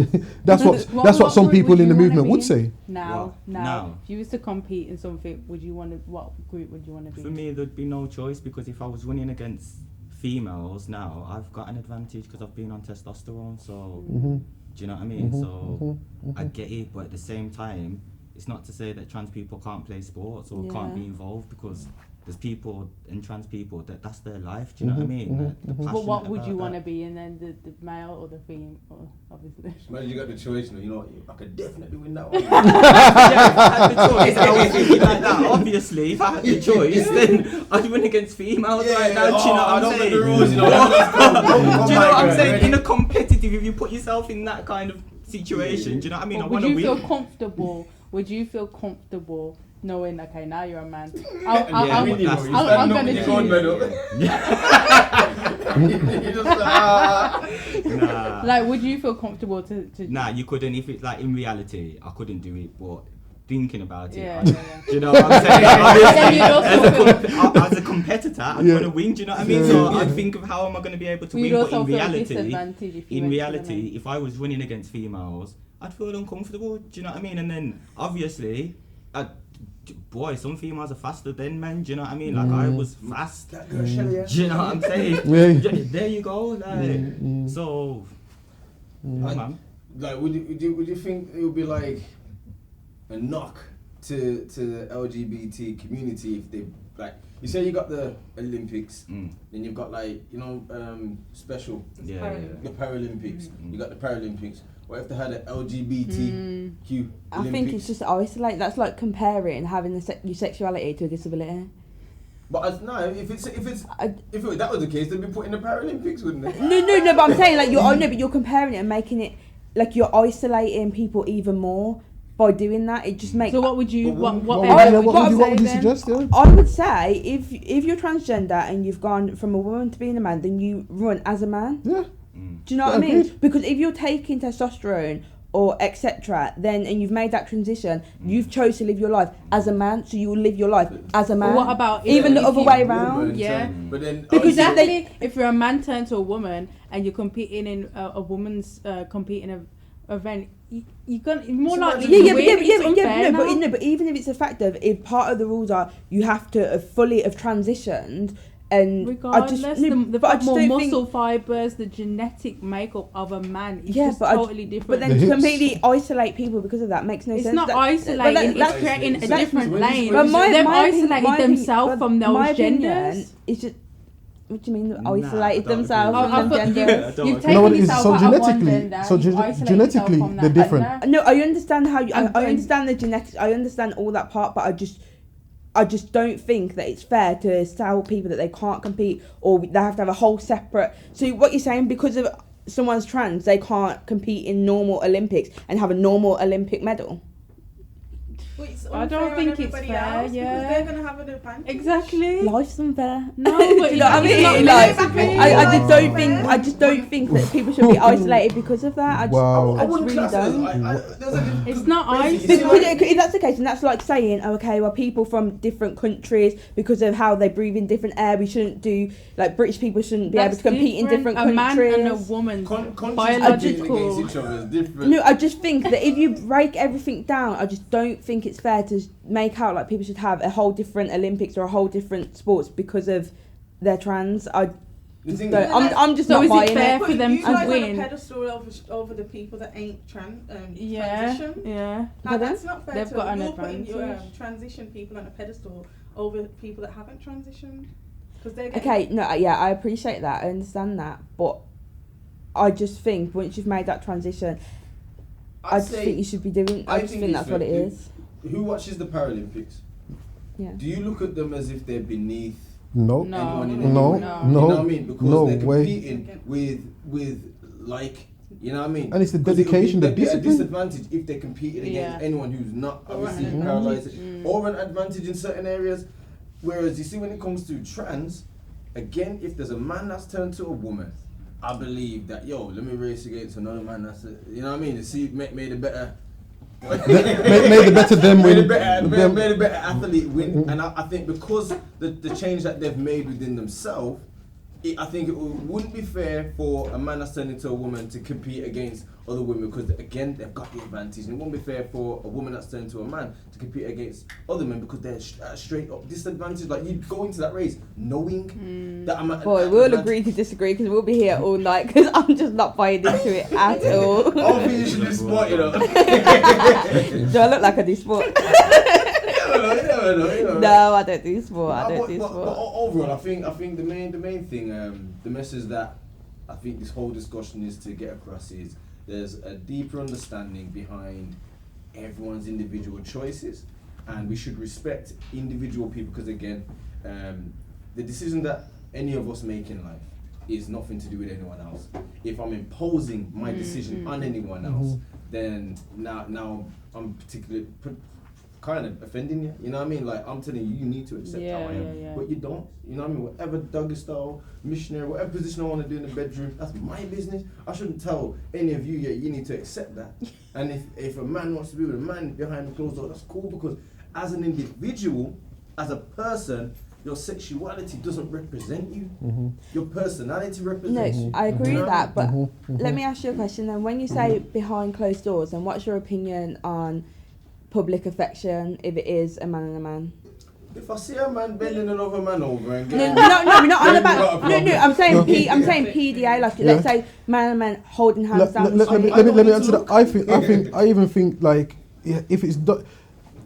that's what some group people would in the you wanna movement be would in? say. Now, What? Now? if you was to compete in something, what group would you want to be? For me, there'd be no choice because if I was running against females now, I've got an advantage because I've been on testosterone. So, do you know what I mean? So, I get it, but at the same time, it's not to say that trans people can't play sports or can't be involved because there's people and trans people that's their life. Do you know what I mean? They're But what passionate would you about want to that. be in then, the male or the female? Obviously. Imagine you got the choice, you know, I could definitely win that one. Yeah, if I had the choice, I was thinking like that. Obviously, if I had the choice, then I'd win against females right now. Do you know what I'm saying? The rules, Do you know what I'm saying? In a competitive, if you put yourself in that kind of situation, do you know what I mean? But I would want to you feel win. comfortable? Would you feel comfortable knowing, okay, now you're a man? Yeah, I'm you know, I'm you stand up gonna with your own choose. medal. You just Nah. Like, would you feel comfortable to? Nah, you couldn't. If it's like in reality, I couldn't do it. But thinking about it, Yeah, do yeah. you know what I'm saying? Then you'd Obviously, also as a competitor, I'm going to win. Do you know what I mean? So I think of how am I going to be able to You'd win. But also in feel reality, disadvantaged if you went to the men. if I was running against females, I'd feel uncomfortable. Do you know what I mean? And then obviously, boy, some females are faster than men. Do you know what I mean? Like I was fast. That girl Shelly, yeah. Do you know what I'm saying? Yeah. There you go. Like so. Yeah, man. Like, would you think it would be like a knock to the LGBT community if they, like, you say you got the Olympics, then you've got like special Yeah. the Paralympics. You got the Paralympics. What if they had an LGBTQ I Olympics? think it's just isolate. That's like comparing having your sexuality to a disability. But no, if that was the case, they'd be putting the Paralympics, wouldn't they? No. But I'm saying like but you're comparing it and making it like you're isolating people even more by doing that. It just makes. So what would you? But What would- area what would would you you say would you then? suggest? Yeah. I would say if you're transgender and you've gone from a woman to being a man, then you run as a man. Yeah. Do you know what I mean? Agreed. Because if you're taking testosterone or etc., then and you've made that transition, you've chose to live your life as a man, so you will live your life as a man. What about even the if other you- way around? Yeah. But then Because Exactly. If you're a man turned to a woman and you're competing in a woman's competing event, you're gonna more So likely imagine- to win. It's unfair now. But even if it's effective, if part of the rules are you have to fully have transitioned, and Regardless, the but I just more don't muscle think, fibers, the genetic makeup of a man is Yeah, just but totally but different. then The to hips. completely isolate people because of that makes no It's sense. not That- isolating, but it's that's- creating a that's- different when you- lane. when But my- They've my opinion- isolated my opinion- themselves but from my those opinion genders. is just, what do you mean Nah, isolated I don't themselves agree. from I them thought genders? don't You've agree. taken No, what it is, yourself so out of one genetically- gender, so you've gen- isolated genetically, yourself from they're that different. gender. No, I understand how you. And- I understand the genetics. I understand all that part, but I just don't think that it's fair to tell people that they can't compete or they have to have a whole separate. So what you're saying, because of someone's trans, they can't compete in normal Olympics and have a normal Olympic medal. I don't think it's fair, yeah. Because they're going to have an advantage. Exactly. Life's unfair. No, but Do you know what I it's mean? not Like, meant to be. I just don't think that people should be isolated because of that. I just, Wow. I just really don't. It's not If that's the case, and that's like saying, okay, well, people from different countries, because of how they breathe in different air, we shouldn't do, like, British people shouldn't be able to compete in different A countries. man and a woman. Biological Biological. against each other is different. No, I just think that if you break everything down, I just don't think it's fair to make out like people should have a whole different Olympics or a whole different sports because of their trans. The thing So is, I'm just So not is it buying fair it. for them you to guys win? on a pedestal over the people that ain't Yeah, transition. yeah. Now, that's not fair. They've to got an you're putting your advantage. transition people on a pedestal over people that haven't transitioned. Because they're getting Okay, no, yeah, I appreciate that. I understand that, but I just think once you've made that transition, I just think you should be doing. I just think that's what it is. Who watches the Paralympics? Yeah. Do you look at them as if they're beneath No. No. anyone in No. any way? No. You know No. what I mean? Because No they're way. competing with like, you know what I mean? And it's the 'Cause it'll dedication, the they'd be at a discipline. disadvantage if they competed against Yeah. anyone who's not obviously an paralysed, advantage. or an advantage in certain areas. Whereas you see, when it comes to trans, again, if there's a man that's turned to a woman, I believe that let me race against another man that's you know what I mean? To see made a better. made the better them made win. a better athlete win, and I think because the change that they've made within themselves, I think it wouldn't be fair for a man that's turned into a woman to compete against other women because again they've got the advantage, and it wouldn't be fair for a woman that's turned into a man to compete against other men because they're at a straight up disadvantage. Like you go into that race knowing that I'm at Boy, an we'll advantage. agree to disagree because we'll be here all night because I'm just not buying into it at all. I think you should do sport, you know. Do I look like I do sport? You never know. No, I don't do sport. I But don't do sport. overall, I think the main thing, the message that I think this whole discussion is to get across is there's a deeper understanding behind everyone's individual choices, and we should respect individual people because again, the decision that any of us make in life is nothing to do with anyone else. If I'm imposing my decision on anyone else, then now I'm particularly kind of offending you. You know what I mean? Like I'm telling you, you need to accept how I am, Yeah. but you don't. You know what I mean? Whatever doggy style, missionary, whatever position I want to do in the bedroom, that's my business. I shouldn't tell any of you yet. You need to accept that. And if a man wants to be with a man behind the closed door, that's cool because as an individual, as a person, your sexuality doesn't represent you. Your personality represents you. No, I agree You with know? that, but let me ask you a question then. When you say behind closed doors, then what's your opinion on public affection if it is a man and a man? If I see a man bending another man over and No, getting we're not on Then about. we've got a No, I'm saying problem. I'm saying PDA. Like let's say man and man holding hands down the Let street. me answer that. I even think like if it's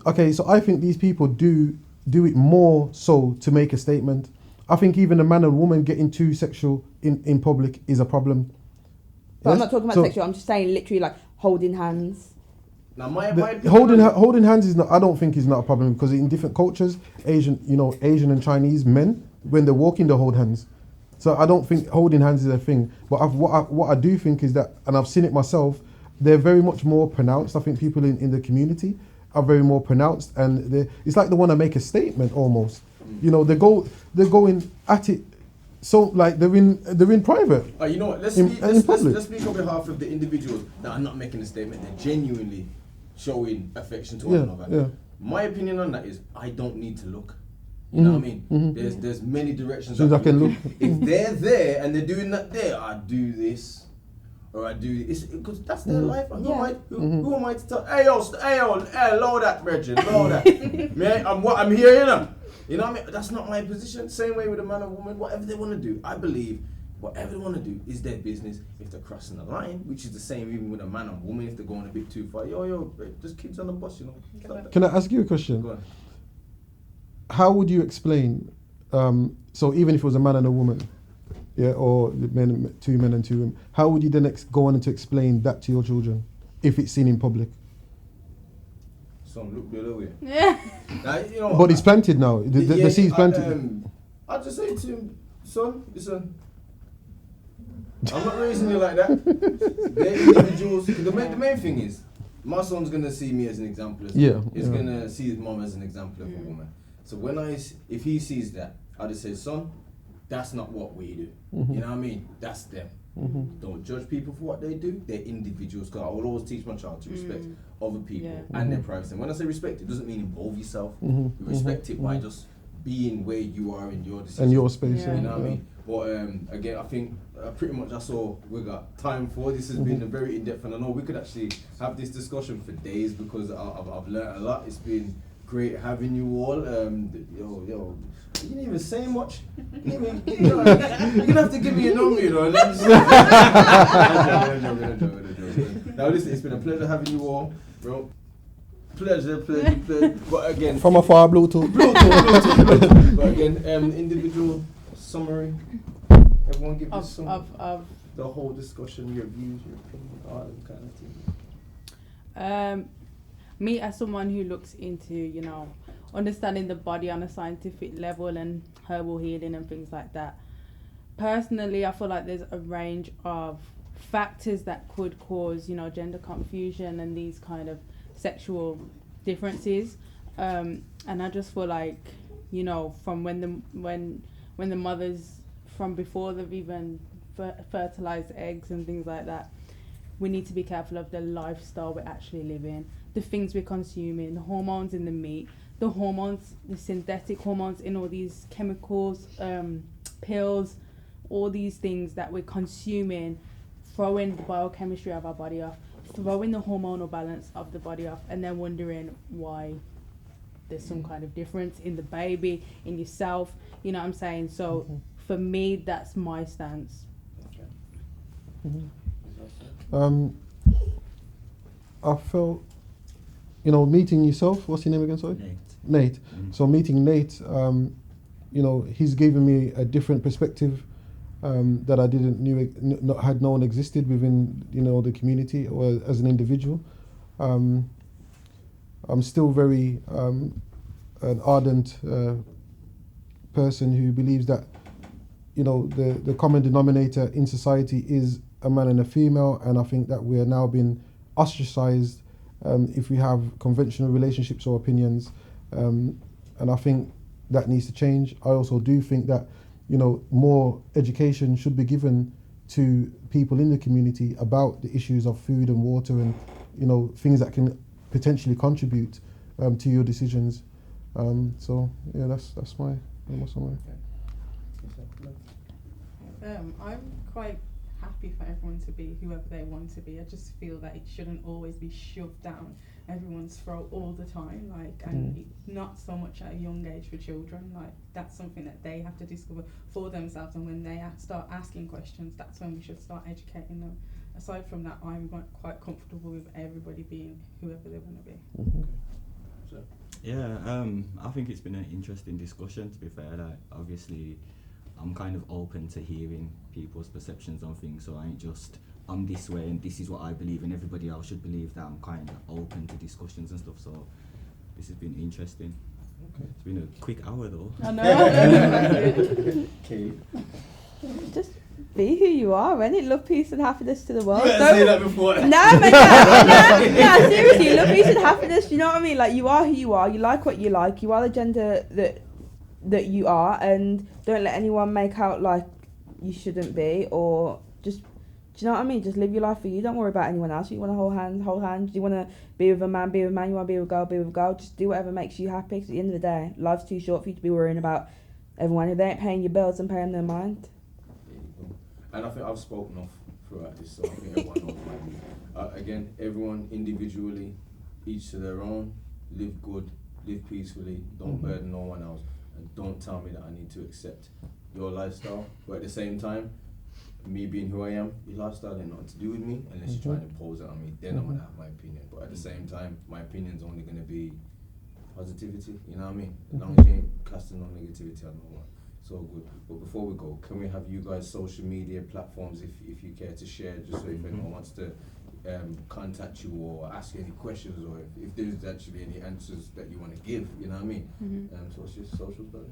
okay, so I think these people do it more so to make a statement. I think even a man and woman getting too sexual in public is a problem. But I'm Yes? not talking about So sexual. I'm just saying literally like holding hands. Now my holding hands is not. I don't think is not a problem because in different cultures, Asian and Chinese men when they're walking they hold hands. So I don't think holding hands is a thing. But what I do think is that, and I've seen it myself, they're very much more pronounced. I think people in the community are very more pronounced, and it's like they want to make a statement almost. You know, they're going at it So like they're in private. You know what? Let's In- speak, in let's, public. let's speak on behalf of the individuals that are not making a statement. They're genuinely showing affection to Yeah, one another. yeah. My opinion on that is I don't need to look. You know what I mean? Mhm. There's many directions. As I can look. If they're there and they're doing that there, I do this or I do this because that's their life. Who am I to tell? Hey, lower that, Bridget, lower that. Man, I'm here, you know. You know what I mean? That's not my position. Same way with a man or woman, whatever they want to do. I believe whatever they want to do is their business. If they're crossing the line, which is the same even with a man or woman, if they're going a bit too far, there's kids on the bus, you know. Can I ask you a question? Go on. How would you explain? So even if it was a man and a woman, yeah, or two men and two women, how would you then go on to explain that to your children if it's seen in public? Some look the other way. Yeah. Now, you know, But it's planted now. The seed's planted. I just say to him, son, listen. I'm not raising you like that. They're individuals. The main thing is, my son's gonna see me as an example. He's gonna see his mom as an example of a woman. So if he sees that, I just say, son, that's not what we do. You know what I mean? That's them. Don't judge people for what they do. They're individuals. Because I will always teach my child to respect other people and their privacy. And when I say respect, it doesn't mean involve yourself. You respect it by just being where you are in your decision. And your space. Yeah. You know what I mean? But again, I think pretty much that's all we got time for. This has been a very in-depth, and I know we could actually have this discussion for days because I've learned a lot. It's been great having you all. You didn't even say much. You're gonna have to give me a number, you know. Now listen, it's been a pleasure having you all, bro. Pleasure. But again, From afar, Bluetooth. But again, individual summary. Everyone give us some Of the whole discussion, your views, your opinion, all that kind of thing. Me as someone who looks into, understanding the body on a scientific level and herbal healing and things like that. Personally, I feel like there's a range of factors that could cause, gender confusion and these kind of sexual differences. And I just feel like, from when the mothers, from before they've even fertilized eggs and things like that, we need to be careful of the lifestyle we're actually living, the things we're consuming, the hormones in the meat, the hormones, the synthetic hormones in all these chemicals, pills, all these things that we're consuming, throwing the biochemistry of our body off, throwing the hormonal balance of the body off, and then wondering why there's some kind of difference in the baby, in yourself, you know what I'm saying? So for me, that's my stance. I felt, meeting yourself, what's your name again, sorry? Nate. So meeting Nate, he's given me a different perspective that I had known existed within, the community or as an individual. I'm still very an ardent person who believes that, the common denominator in society is a man and a female, and I think that we are now being ostracized if we have conventional relationships or opinions, and I think that needs to change. I also do think that more education should be given to people in the community about the issues of food and water and things that can potentially contribute to your decisions. So yeah, that's my summary. I'm quite happy for everyone to be whoever they want to be. I just feel that it shouldn't always be shoved down everyone's throat all the time, and not so much at a young age for children. That's something that they have to discover for themselves, and when they start asking questions, that's when we should start educating them. Aside from that, I'm quite comfortable with everybody being whoever they want to be. Yeah, I think it's been an interesting discussion, to be fair. Obviously, I'm kind of open to hearing people's perceptions on things, so I ain't just, I'm this way and this is what I believe and everybody else should believe that. I'm kind of open to discussions and stuff, so this has been interesting. Okay. It's been a quick hour though. I know. Okay. Just be who you are, innit? Love, peace and happiness to the world. You better say that before. No, seriously, love, peace and happiness, you know what I mean? You are who you are, you like what you like, you are the gender that that you are, and don't let anyone make out like you shouldn't be, or just, do you know what I mean? Just live your life for you. Don't worry about anyone else. You want to hold hands. Do you want to be with a man, be with a man. You want to be with a girl. Just do whatever makes you happy. 'Cause at the end of the day, life's too short for you to be worrying about everyone. If they ain't paying your bills, and paying their mind. There you go. And I think I've spoken off throughout this, so I think everyone knows my view. Again, everyone individually, each to their own. Live good, live peacefully. Don't burden no one else, and don't tell me that I need to accept your lifestyle. But at the same time, me being who I am, your lifestyle ain't nothing to do with me unless you try and impose it on me. Then I'm gonna have my opinion. But at the same time, my opinion's only gonna be positivity. You know what I mean? As long as you ain't casting no negativity on no one, it's all good. But before we go, can we have you guys' social media platforms if you care to share, just so if anyone wants to contact you or ask any questions, or if there's actually any answers that you want to give, you know what I mean? So what's your socials, brother?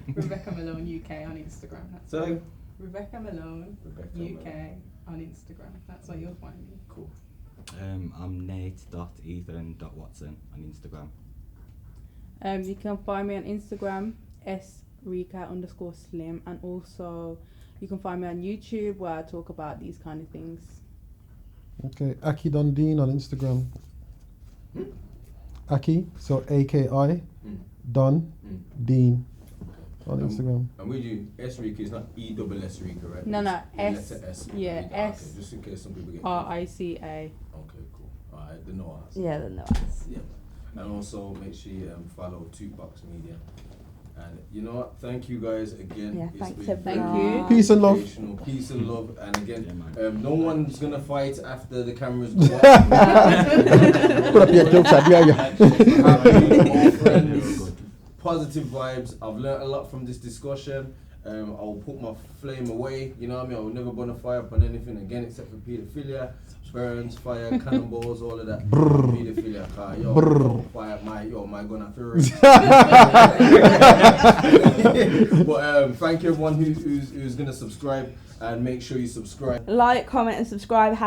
Rebecca Malone UK on Instagram. That's So Rebecca Malone UK on Instagram. That's where you'll find me. Cool. I'm Nate.Ethan.Watson on Instagram. You can find me on Instagram, srika_slim, and also you can find me on YouTube where I talk about these kind of things. Okay, Aki Dundeen on Instagram. Aki, so AKI, Don, Dean on Instagram. And with you, S-Rika is not E-double-S Rika, right? No, It's S. letter S. Yeah, Rika. S. Okay, just in case some people get RICA. Okay, cool. Alright, the no ass. Yeah, the noise. Yeah. And also make sure you follow Tootbox Media. And you know what? Thank you guys again. Yeah, It's thanks been everyone. Thank you. Peace and love. educational. Peace and love. And again, Yeah, man. no one's gonna fight after the cameras go off. Put up your jokes at Happy, all friends, positive vibes. I've learned a lot from this discussion. I'll put my flame away. You know what I mean? I will never burn a fire upon anything again except for pedophilia, burns, fire, cannonballs, all of that. Pedophilia, car, fire, my gun and fury. But thank you everyone who's gonna subscribe, and make sure you subscribe. Like, comment, and subscribe.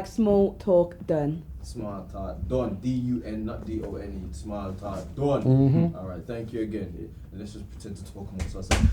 # small talk done. Small talk done. D-U-N, not D-O-N-E. Small talk done. All right, thank you again. Let's just pretend to talk amongst ourselves.